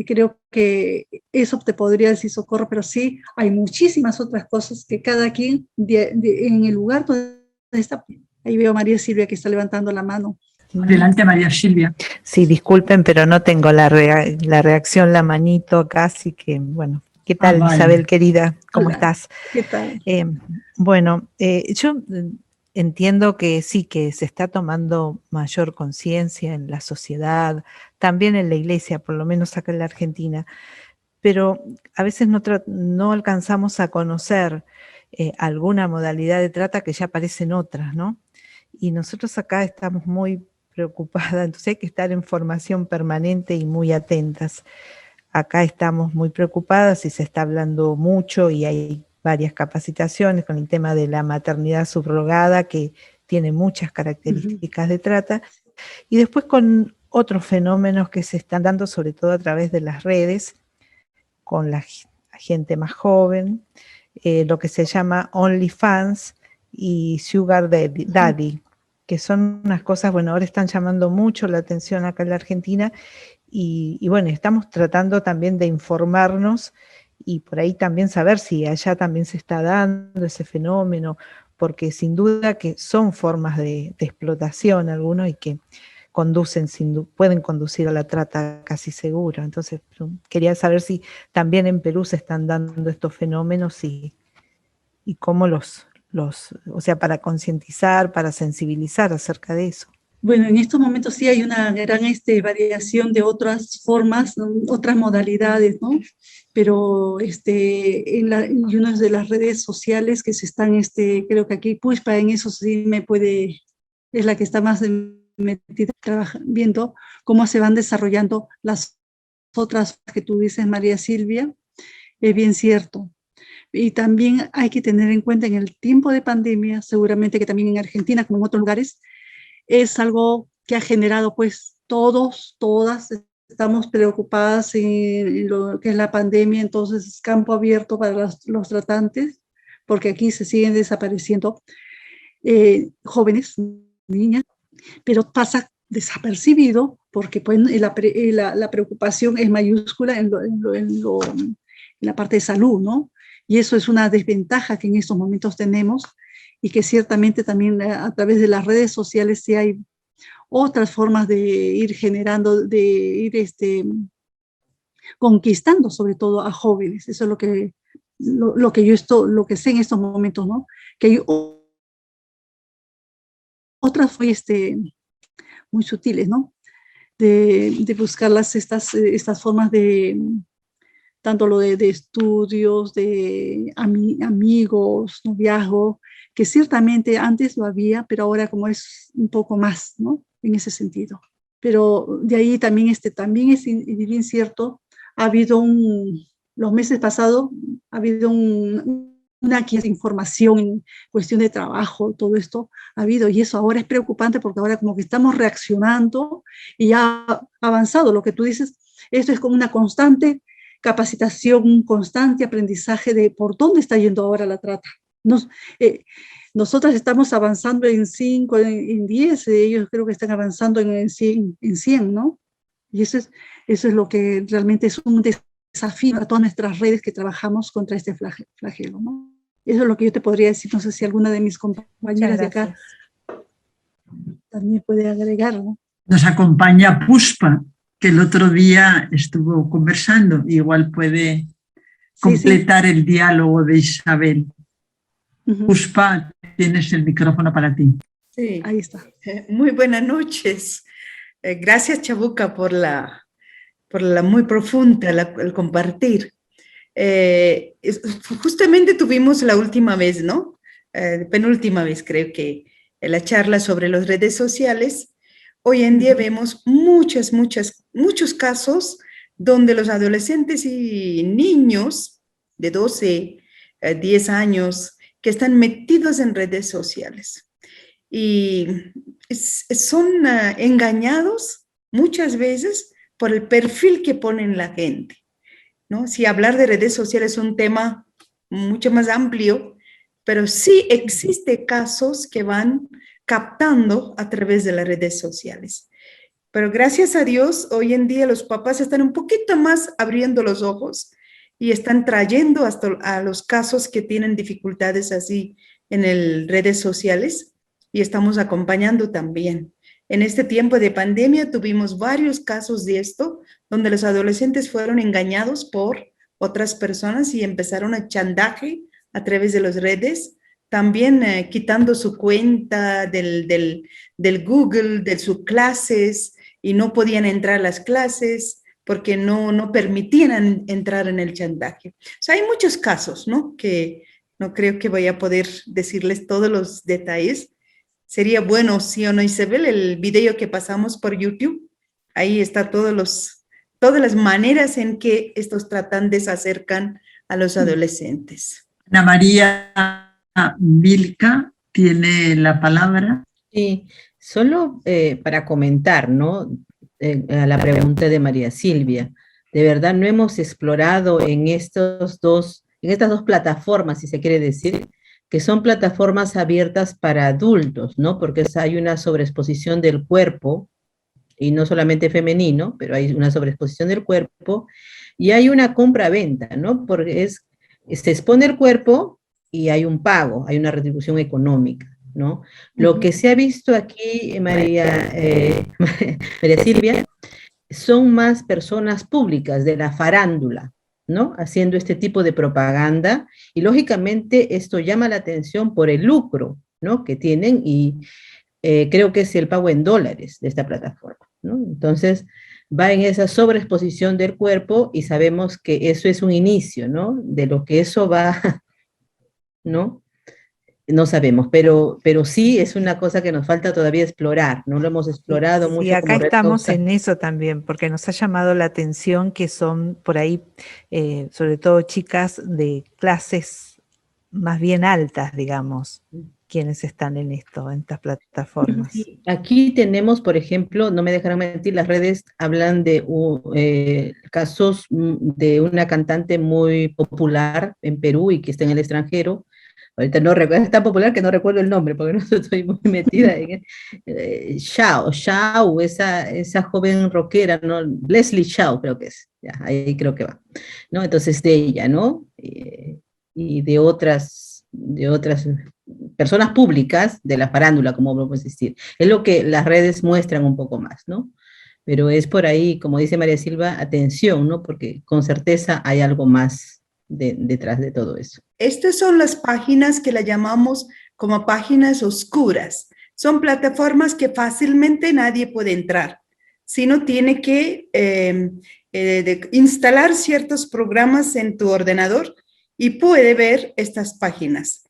Creo que eso te podría decir, Socorro, pero sí hay muchísimas otras cosas que cada quien en el lugar donde está. Ahí veo a María Silvia que está levantando la mano. Adelante, María Silvia. Sí, disculpen, pero no tengo la reacción, la manito acá, así que bueno. ¿Qué tal, vale. Isabel, querida? ¿Cómo Hola. estás? ¿Qué tal? Yo entiendo que sí, que se está tomando mayor conciencia en la sociedad, también en la iglesia, por lo menos acá en la Argentina, pero a veces no alcanzamos a conocer alguna modalidad de trata que ya aparecen otras, ¿no? Y nosotros acá estamos muy preocupadas, entonces hay que estar en formación permanente y muy atentas. Acá estamos muy preocupadas y se está hablando mucho y hay varias capacitaciones con el tema de la maternidad subrogada que tiene muchas características de trata, y después con otros fenómenos que se están dando sobre todo a través de las redes, con la gente más joven, lo que se llama OnlyFans y Sugar Daddy, que son unas cosas, bueno, ahora están llamando mucho la atención acá en la Argentina, y bueno, estamos tratando también de informarnos y por ahí también saber si allá también se está dando ese fenómeno, porque sin duda que son formas de explotación algunos y que pueden conducir a la trata casi seguro. Entonces quería saber si también en Perú se están dando estos fenómenos y cómo o sea, para concientizar, para sensibilizar acerca de eso. Bueno, en estos momentos sí hay una gran variación de otras formas, otras modalidades, ¿no? Pero y una de las redes sociales que se están, creo que aquí Pushpa en eso sí es la que está más metida, viendo cómo se van desarrollando las otras que tú dices, María Silvia, es bien cierto. Y también hay que tener en cuenta en el tiempo de pandemia, seguramente que también en Argentina, como en otros lugares, es algo que ha generado, pues, todas estamos preocupadas en lo que es la pandemia, entonces es campo abierto para los tratantes, porque aquí se siguen desapareciendo jóvenes, niñas, pero pasa desapercibido porque pues, la preocupación es mayúscula en la parte de salud, ¿no? Y eso es una desventaja que en estos momentos tenemos, y que ciertamente también a través de las redes sociales sí hay otras formas de ir generando, de ir conquistando sobre todo a jóvenes. Eso es lo que sé en estos momentos, ¿no? Que hay otras muy sutiles, ¿no? De buscar estas formas de tanto lo de estudios, de amigos, noviazgo, que ciertamente antes lo había, pero ahora como es un poco más, ¿no? En ese sentido. Pero de ahí también, también es bien cierto, ha habido los meses pasados, ha habido una información en cuestión de trabajo, todo esto ha habido, y eso ahora es preocupante porque ahora como que estamos reaccionando y ya ha avanzado lo que tú dices, esto es como una constante capacitación, un constante aprendizaje de por dónde está yendo ahora la trata. Nosotras estamos avanzando en 5, en 10, ellos creo que están avanzando en 100, ¿no? Y eso es lo que realmente es un desafío a todas nuestras redes que trabajamos contra este flagelo, ¿no? Eso es lo que yo te podría decir. No sé si alguna de mis compañeras de acá también puede agregar, ¿no? Nos acompaña Puspa, que el otro día estuvo conversando. Igual puede completar el diálogo de Isabel. Puspa, tienes el micrófono para ti. Sí. Ahí está. Muy buenas noches. Gracias, Chabuca, por la muy profunda, el compartir. Justamente tuvimos la última vez, ¿no? Penúltima vez, creo que, la charla sobre las redes sociales. Hoy en día vemos muchos casos donde los adolescentes y niños de 12, 10 años que están metidos en redes sociales y son engañados muchas veces por el perfil que ponen la gente, ¿no? Si hablar de redes sociales es un tema mucho más amplio, pero sí existe casos que van captando a través de las redes sociales. Pero gracias a Dios, hoy en día los papás están un poquito más abriendo los ojos y están trayendo hasta a los casos que tienen dificultades así en las redes sociales y estamos acompañando también. En este tiempo de pandemia tuvimos varios casos de esto, donde los adolescentes fueron engañados por otras personas y empezaron a chantaje a través de las redes, también quitando su cuenta del Google, de sus clases, y no podían entrar a las clases porque no permitían entrar en el chantaje. O sea, hay muchos casos, ¿no? Que no creo que voy a poder decirles todos los detalles. Sería bueno, sí o no, Isabel, el video que pasamos por YouTube, ahí está todas las maneras en que estos tratantes se acercan a los adolescentes. Ana María Vilca tiene la palabra. Sí, solo para comentar, ¿no? A la pregunta de María Silvia. De verdad no hemos explorado en estas dos plataformas, si se quiere decir, que son plataformas abiertas para adultos, ¿no? Porque hay una sobreexposición del cuerpo, y no solamente femenino, pero hay una sobreexposición del cuerpo, y hay una compra-venta, ¿no? Porque se expone el cuerpo y hay un pago, hay una retribución económica, ¿no? Lo que se ha visto aquí, María Silvia, son más personas públicas de la farándula, ¿no? Haciendo este tipo de propaganda, y lógicamente esto llama la atención por el lucro, ¿no? Que tienen, y creo que es el pago en dólares de esta plataforma, ¿no? Entonces va en esa sobreexposición del cuerpo y sabemos que eso es un inicio, ¿no? De lo que eso va, ¿no? No sabemos, pero sí es una cosa que nos falta todavía explorar, no lo hemos explorado mucho. Y acá estamos en eso también, porque nos ha llamado la atención que son por ahí, sobre todo chicas de clases más bien altas, digamos, quienes están en estas plataformas. Aquí tenemos, por ejemplo, no me dejarán mentir, las redes hablan de casos de una cantante muy popular en Perú y que está en el extranjero. Ahorita no recuerdo, es tan popular que no recuerdo el nombre, porque no estoy muy metida en Xiao, esa joven rockera, ¿no? Leslie Xiao creo que es, ya, ahí creo que va, ¿no? Entonces de ella, ¿no? Y de otras personas públicas de la farándula, como podemos decir. Es lo que las redes muestran un poco más, ¿no? Pero es por ahí, como dice María Silva, atención, ¿no? Porque con certeza hay algo más detrás de todo eso. Estas son las páginas que la llamamos como páginas oscuras. Son plataformas que fácilmente nadie puede entrar, sino tiene que instalar ciertos programas en tu ordenador y puede ver estas páginas.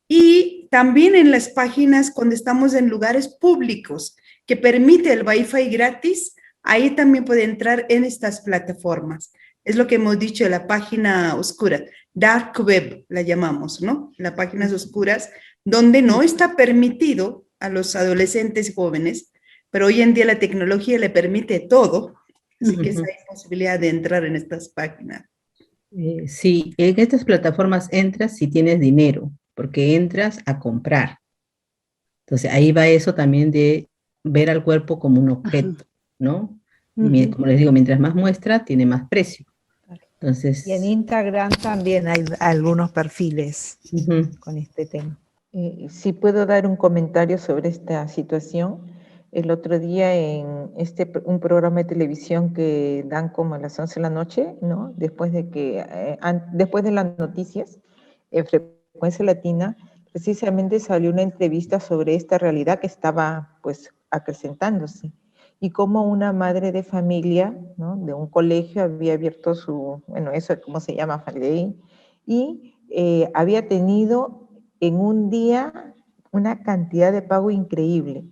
Y también en las páginas cuando estamos en lugares públicos que permite el Wi-Fi gratis, ahí también puede entrar en estas plataformas. Es lo que hemos dicho de la página oscura, dark web la llamamos, ¿no? Las páginas oscuras donde no está permitido a los adolescentes jóvenes, pero hoy en día la tecnología le permite todo, así que esa hay posibilidad de entrar en estas páginas. Sí, en estas plataformas entras si tienes dinero, porque entras a comprar. Entonces ahí va eso también de ver al cuerpo como un objeto, ¿no? Y como les digo, mientras más muestra, tiene más precio. Entonces, y en Instagram también hay algunos perfiles con este tema. Si puedo dar un comentario sobre esta situación. El otro día en un programa de televisión que dan como a las 11 de la noche, ¿no? Después de las noticias, en Frecuencia Latina, precisamente salió una entrevista sobre esta realidad que estaba pues acrecentándose y cómo una madre de familia, ¿no? De un colegio había abierto eso, ¿cómo se llama? Y había tenido en un día una cantidad de pago increíble.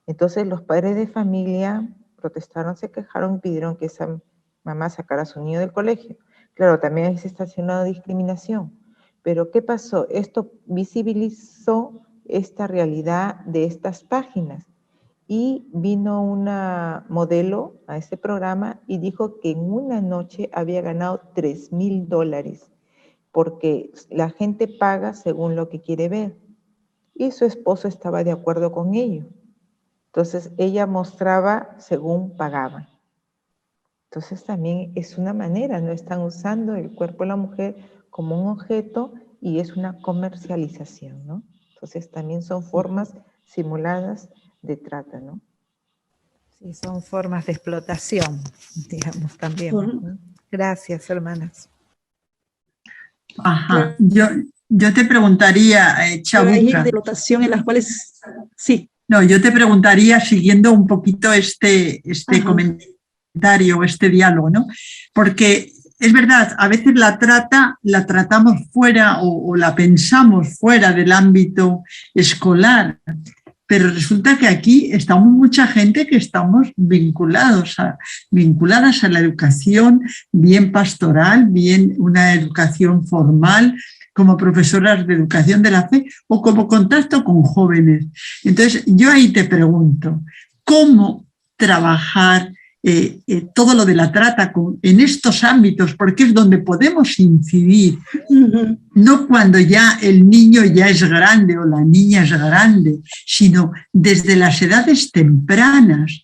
Entonces los padres de familia protestaron, se quejaron y pidieron que esa mamá sacara a su niño del colegio. Claro, también ahí se está haciendo una discriminación. Pero ¿qué pasó? Esto visibilizó esta realidad de estas páginas. Y vino una modelo a este programa y dijo que en una noche había ganado $3,000, porque la gente paga según lo que quiere ver. Y su esposo estaba de acuerdo con ello. Entonces ella mostraba según pagaban. Entonces también es una manera, no están usando el cuerpo de la mujer como un objeto y es una comercialización, ¿no? Entonces también son formas simuladas de trata, ¿no? Sí, son formas de explotación, digamos también. ¿no? Gracias, hermanas. Ajá, yo te preguntaría, Chabuca. Hay de explotación en las cuales, sí. No, yo te preguntaría, siguiendo un poquito este comentario, este diálogo, ¿no? Porque es verdad, a veces la tratamos fuera o la pensamos fuera del ámbito escolar, pero resulta que aquí estamos mucha gente que estamos vinculadas a la educación, bien pastoral, bien una educación formal, como profesoras de educación de la fe o como contacto con jóvenes. Entonces, yo ahí te pregunto, ¿cómo trabajar todo lo de la trata en estos ámbitos? Porque es donde podemos incidir, no cuando ya el niño ya es grande o la niña es grande, sino desde las edades tempranas.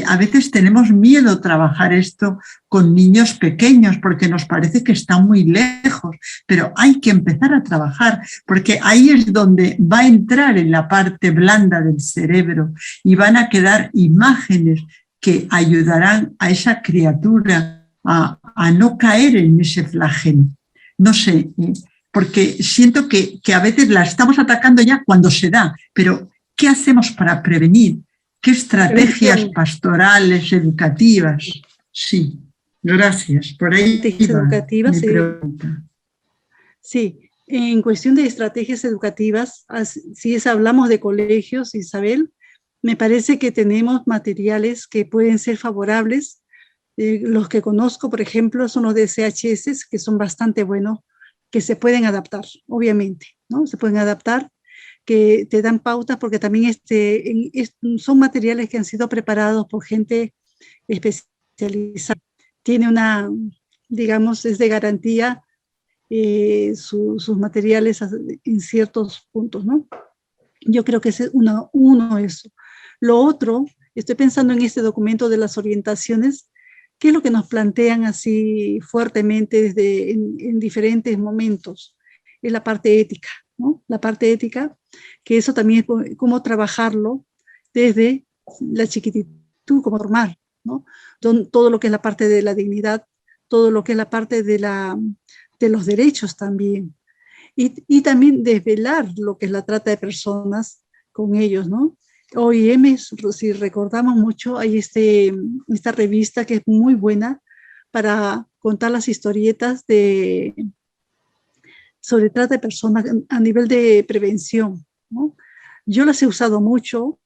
A veces tenemos miedo a trabajar esto con niños pequeños porque nos parece que está muy lejos, pero hay que empezar a trabajar porque ahí es donde va a entrar en la parte blanda del cerebro y van a quedar imágenes que ayudarán a esa criatura a no caer en ese flagelo. No sé, porque siento que a veces la estamos atacando ya cuando se da, pero ¿qué hacemos para prevenir? ¿Qué estrategias pastorales, educativas? Sí, gracias. Por ahí educativas, mi pregunta. Sí, en cuestión de estrategias educativas, si hablamos de colegios, Isabel, me parece que tenemos materiales que pueden ser favorables. Los que conozco, por ejemplo, son los de CHS, que son bastante buenos, que se pueden adaptar, obviamente, ¿no? Se pueden adaptar, que te dan pautas, porque también son materiales que han sido preparados por gente especializada. Tiene digamos, es de garantía sus materiales en ciertos puntos, ¿no? Yo creo que es uno eso. Lo otro, estoy pensando en este documento de las orientaciones, ¿qué es lo que nos plantean así fuertemente en diferentes momentos? Es la parte ética, ¿no? La parte ética, que eso también es cómo trabajarlo desde la chiquititud, como normal, ¿no? Todo lo que es la parte de la dignidad, todo lo que es la parte de los derechos también. Y también desvelar lo que es la trata de personas con ellos, ¿no? OIM, si recordamos mucho, hay esta revista que es muy buena para contar las historietas sobre trata de personas a nivel de prevención, ¿no? Yo las he usado mucho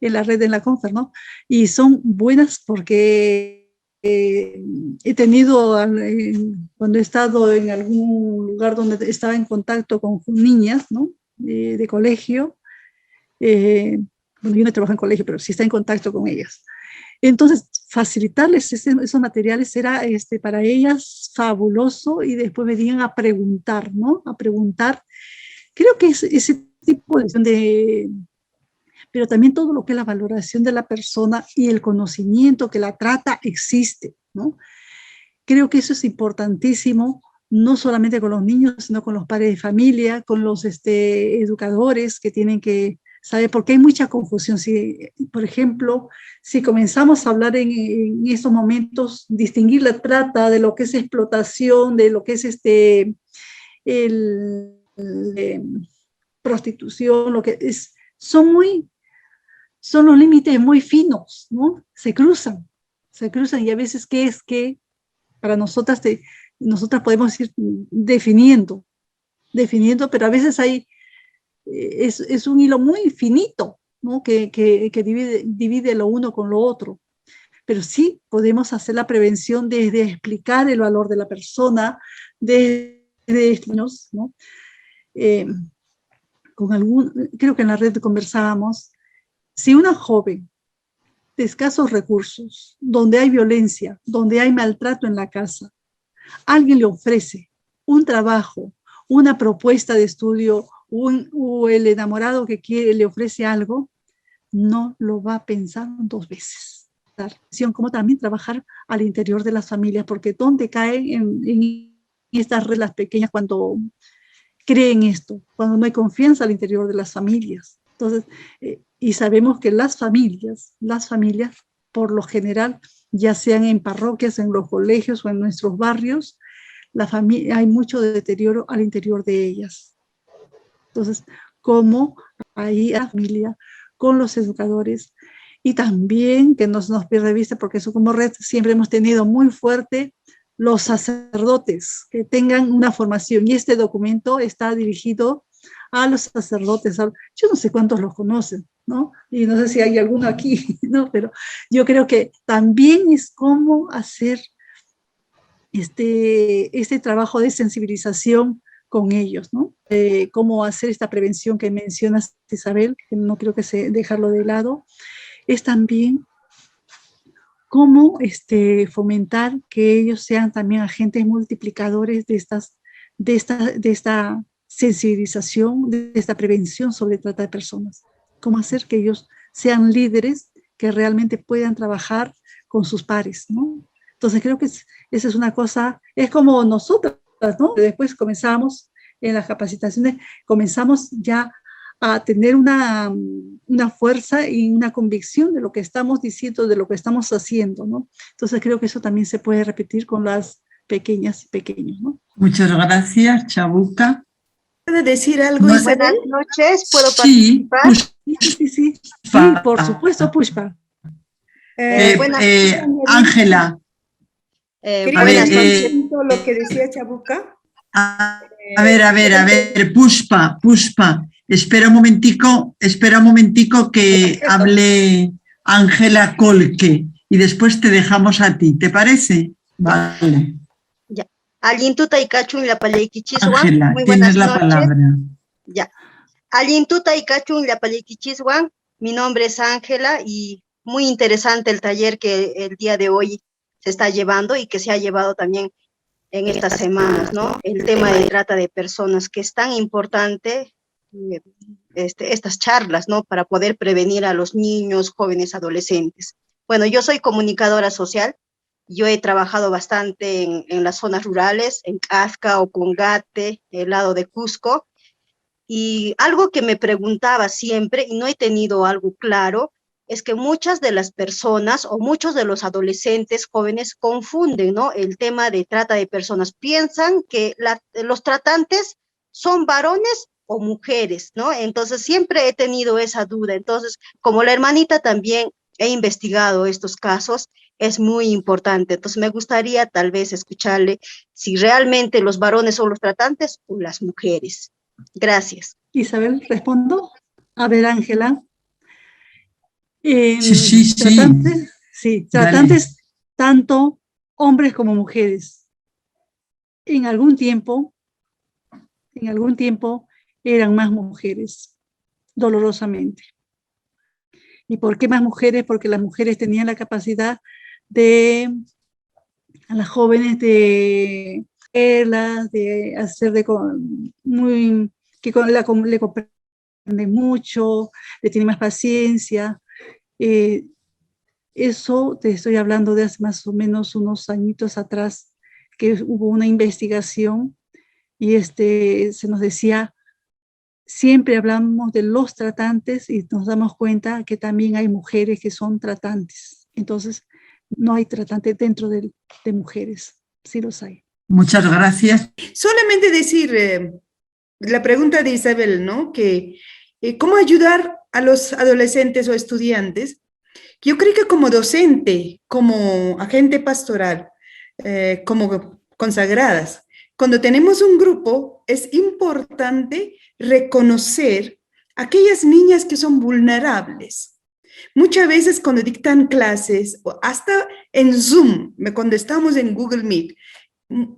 en la red de la Confer, ¿no? Y son buenas porque he tenido, cuando he estado en algún lugar donde estaba en contacto con niñas, ¿no? De colegio, bueno, yo no trabajo en colegio, pero sí está en contacto con ellas. Entonces, facilitarles esos materiales era para ellas fabuloso, y después venían a preguntar, ¿no? A preguntar. Creo que ese tipo de... Pero también todo lo que es la valoración de la persona y el conocimiento que la trata existe, ¿no? Creo que eso es importantísimo, no solamente con los niños, sino con los padres de familia, con los educadores que tienen que saber, porque hay mucha confusión. Si, por ejemplo, si comenzamos a hablar en estos momentos, distinguir la trata de lo que es explotación, de lo que es prostitución, lo que es, son los límites muy finos, ¿no? Se cruzan, y a veces, ¿qué es que para nosotras podemos ir definiendo, pero a veces es un hilo muy finito, ¿no? que divide lo uno con lo otro. Pero sí podemos hacer la prevención desde explicar el valor de la persona, ¿no? Creo que en la red conversábamos, si una joven de escasos recursos, donde hay violencia, donde hay maltrato en la casa, alguien le ofrece un trabajo, una propuesta de estudio, o el enamorado que le ofrece algo, no lo va a pensar 2 veces. Como también trabajar al interior de las familias, porque donde caen en estas reglas pequeñas cuando creen esto, cuando no hay confianza al interior de las familias. Entonces, y sabemos que las familias, por lo general, ya sean en parroquias, en los colegios o en nuestros barrios, hay mucho deterioro al interior de ellas. Entonces, como ahí a la familia, con los educadores, y también que no se nos pierda de vista, porque eso como red siempre hemos tenido muy fuerte, los sacerdotes que tengan una formación, y este documento está dirigido a los sacerdotes. Yo no sé cuántos los conocen, ¿no? Y no sé si hay alguno aquí, ¿no? Pero yo creo que también es cómo hacer este trabajo de sensibilización con ellos, ¿no? Cómo hacer esta prevención que mencionas, Isabel, que no creo que dejarlo de lado, es también cómo fomentar que ellos sean también agentes multiplicadores de esta sensibilización, de esta prevención sobre trata de personas. Cómo hacer que ellos sean líderes que realmente puedan trabajar con sus pares, ¿no? Entonces creo que esa es una cosa, es como nosotras, ¿no? Después comenzamos en las capacitaciones, comenzamos ya a tener una fuerza y una convicción de lo que estamos diciendo, de lo que estamos haciendo, ¿no? Entonces creo que eso también se puede repetir con las pequeñas y pequeños, ¿no? Muchas gracias, Chabuca. ¿Puedo decir algo, No, Isabel? Buenas noches, ¿puedo Sí, participar? Sí, por supuesto, Pushpa. Ángela. Quería Buenas decir noches. lo que decía Chabuca. A ver, Pushpa, espera un momentico que hable Ángela Colque y después te dejamos a ti, ¿te parece? Vale. Ya. Allintuta y Cachun la Paleiquichiswan. Ángela, Muy tienes buenas la noches. palabra. Ya. Allintuta y Cachun la Paleiquichiswan. Mi nombre es Ángela y muy interesante el taller que el día de hoy se está llevando y que se ha llevado también en estas semanas, ¿no? El tema de trata de personas, que es tan importante, estas charlas, ¿no? Para poder prevenir a los niños, jóvenes, adolescentes. Bueno, yo soy comunicadora social, yo he trabajado bastante en las zonas rurales, en Casca o Congate, el lado de Cusco, y algo que me preguntaba siempre, y no he tenido algo claro, es que muchas de las personas o muchos de los adolescentes jóvenes confunden, ¿no? El tema de trata de personas. Piensan que los tratantes son varones o mujeres, ¿no? Entonces siempre he tenido esa duda. Entonces, como la hermanita también he investigado estos casos, es muy importante. Entonces me gustaría tal vez escucharle si realmente los varones son los tratantes o las mujeres. Gracias. Isabel, ¿respondo? A ver, Ángela. Sí. Tratantes tanto hombres como mujeres. En algún tiempo eran más mujeres, dolorosamente. ¿Y por qué más mujeres? Porque las mujeres tenían la capacidad a las jóvenes de hacer le comprende mucho, le tiene más paciencia. Eso te estoy hablando de hace más o menos unos añitos atrás, que hubo una investigación y se nos decía, siempre hablamos de los tratantes y nos damos cuenta que también hay mujeres que son tratantes. Entonces, no hay tratantes dentro de mujeres, sí los hay. Muchas gracias. Solamente decir, la pregunta de Isabel, ¿no? Que ¿cómo ayudar a los adolescentes o estudiantes? Yo creo que como docente, como agente pastoral, como consagradas, cuando tenemos un grupo, es importante reconocer aquellas niñas que son vulnerables. Muchas veces cuando dictan clases, o hasta en Zoom, cuando estamos en Google Meet,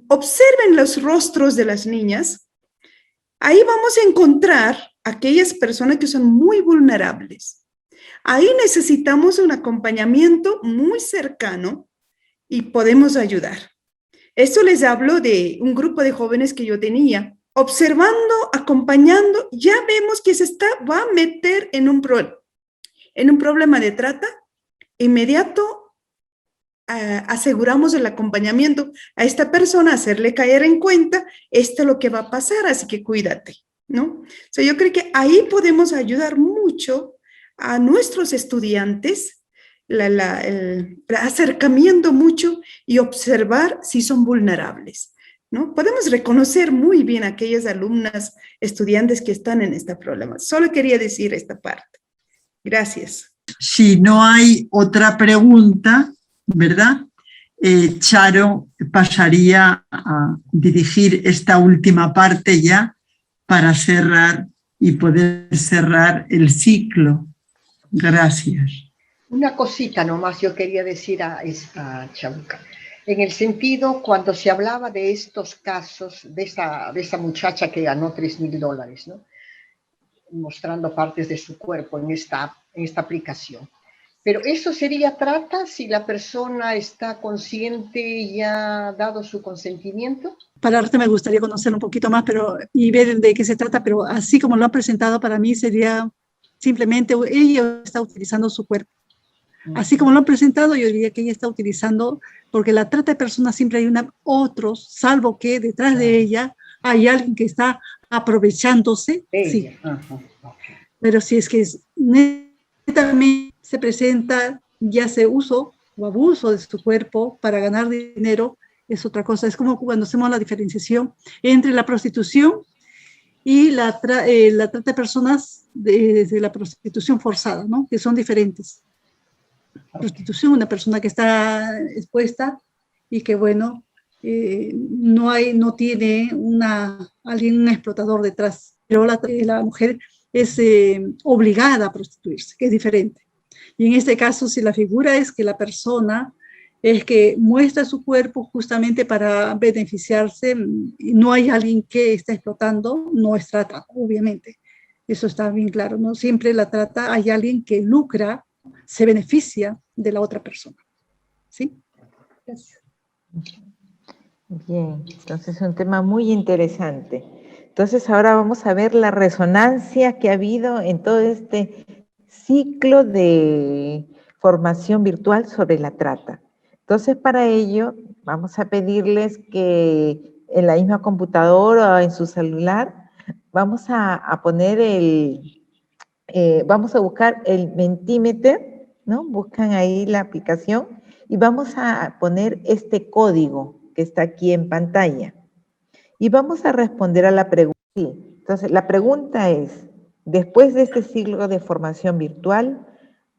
observen los rostros de las niñas. Ahí vamos a encontrar aquellas personas que son muy vulnerables. Ahí necesitamos un acompañamiento muy cercano y podemos ayudar. Esto les hablo de un grupo de jóvenes que yo tenía. Observando, acompañando, ya vemos que va a meter en un problema de trata. Inmediato aseguramos el acompañamiento a esta persona, hacerle caer en cuenta, esto es lo que va a pasar, así que cuídate, ¿no? Yo creo que ahí podemos ayudar mucho a nuestros estudiantes, el acercamiento mucho y observar si son vulnerables, ¿no? Podemos reconocer muy bien a aquellas alumnas, estudiantes que están en este problema. Solo quería decir esta parte. Gracias. Si no hay otra pregunta, ¿verdad? Charo pasaría a dirigir esta última parte ya para cerrar y poder cerrar el ciclo. Gracias. Una cosita nomás yo quería decir a Chabuca. En el sentido, cuando se hablaba de estos casos, de esa muchacha que ganó $3,000, ¿no? Mostrando partes de su cuerpo en esta aplicación. Pero eso sería trata si la persona está consciente y ha dado su consentimiento. Para ahorita me gustaría conocer un poquito más y ver de qué se trata, pero así como lo han presentado, para mí sería simplemente ella está utilizando su cuerpo. Así como lo han presentado, yo diría que ella está utilizando, porque la trata de personas siempre hay otros, salvo que detrás de ella hay alguien que está aprovechándose. Sí. Okay. Pero si es que netamente se presenta ya sea uso o abuso de su cuerpo para ganar dinero, es otra cosa. Es como cuando hacemos la diferenciación entre la prostitución y la trata de personas desde la prostitución forzada, ¿no? Que son diferentes. Prostitución, una persona que está expuesta y que, bueno, no tiene un explotador detrás, pero la mujer es obligada a prostituirse, que es diferente. Y en este caso, si la figura es que la persona es que muestra su cuerpo justamente para beneficiarse, y no hay alguien que está explotando, no es trata, obviamente. Eso está bien claro, ¿no? Siempre la trata, hay alguien que lucra, se beneficia de la otra persona. ¿Sí? Gracias. Bien, entonces es un tema muy interesante. Entonces ahora vamos a ver la resonancia que ha habido en todo este ciclo de formación virtual sobre la trata. Entonces para ello vamos a pedirles que en la misma computadora o en su celular vamos a poner vamos a buscar el Mentimeter, ¿no? Buscan ahí la aplicación y vamos a poner este código que está aquí en pantalla. Y vamos a responder a la pregunta. Sí. Entonces, la pregunta es, después de este ciclo de formación virtual,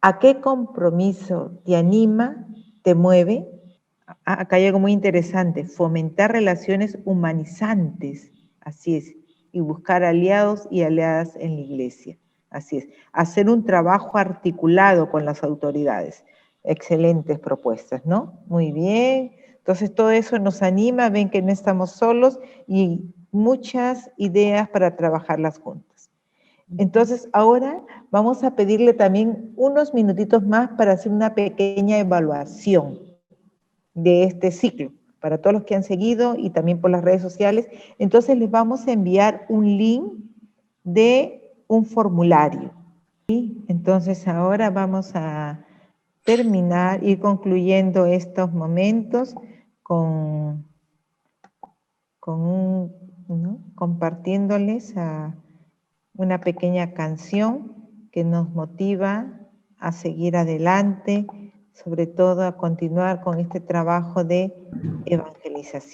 ¿a qué compromiso te anima, te mueve? Acá hay algo muy interesante, fomentar relaciones humanizantes, así es, y buscar aliados y aliadas en la iglesia. Así es, hacer un trabajo articulado con las autoridades. Excelentes propuestas, ¿no? Muy bien. Entonces todo eso nos anima, ven que no estamos solos y muchas ideas para trabajarlas juntas. Entonces ahora vamos a pedirle también unos minutitos más para hacer una pequeña evaluación, de este ciclo, para todos los que han seguido y también por las redes sociales. Entonces les vamos a enviar un link de un formulario. ¿Sí? Entonces ahora vamos a terminar y concluyendo estos momentos compartiéndoles una pequeña canción que nos motiva a seguir adelante, sobre todo a continuar con este trabajo de evangelización.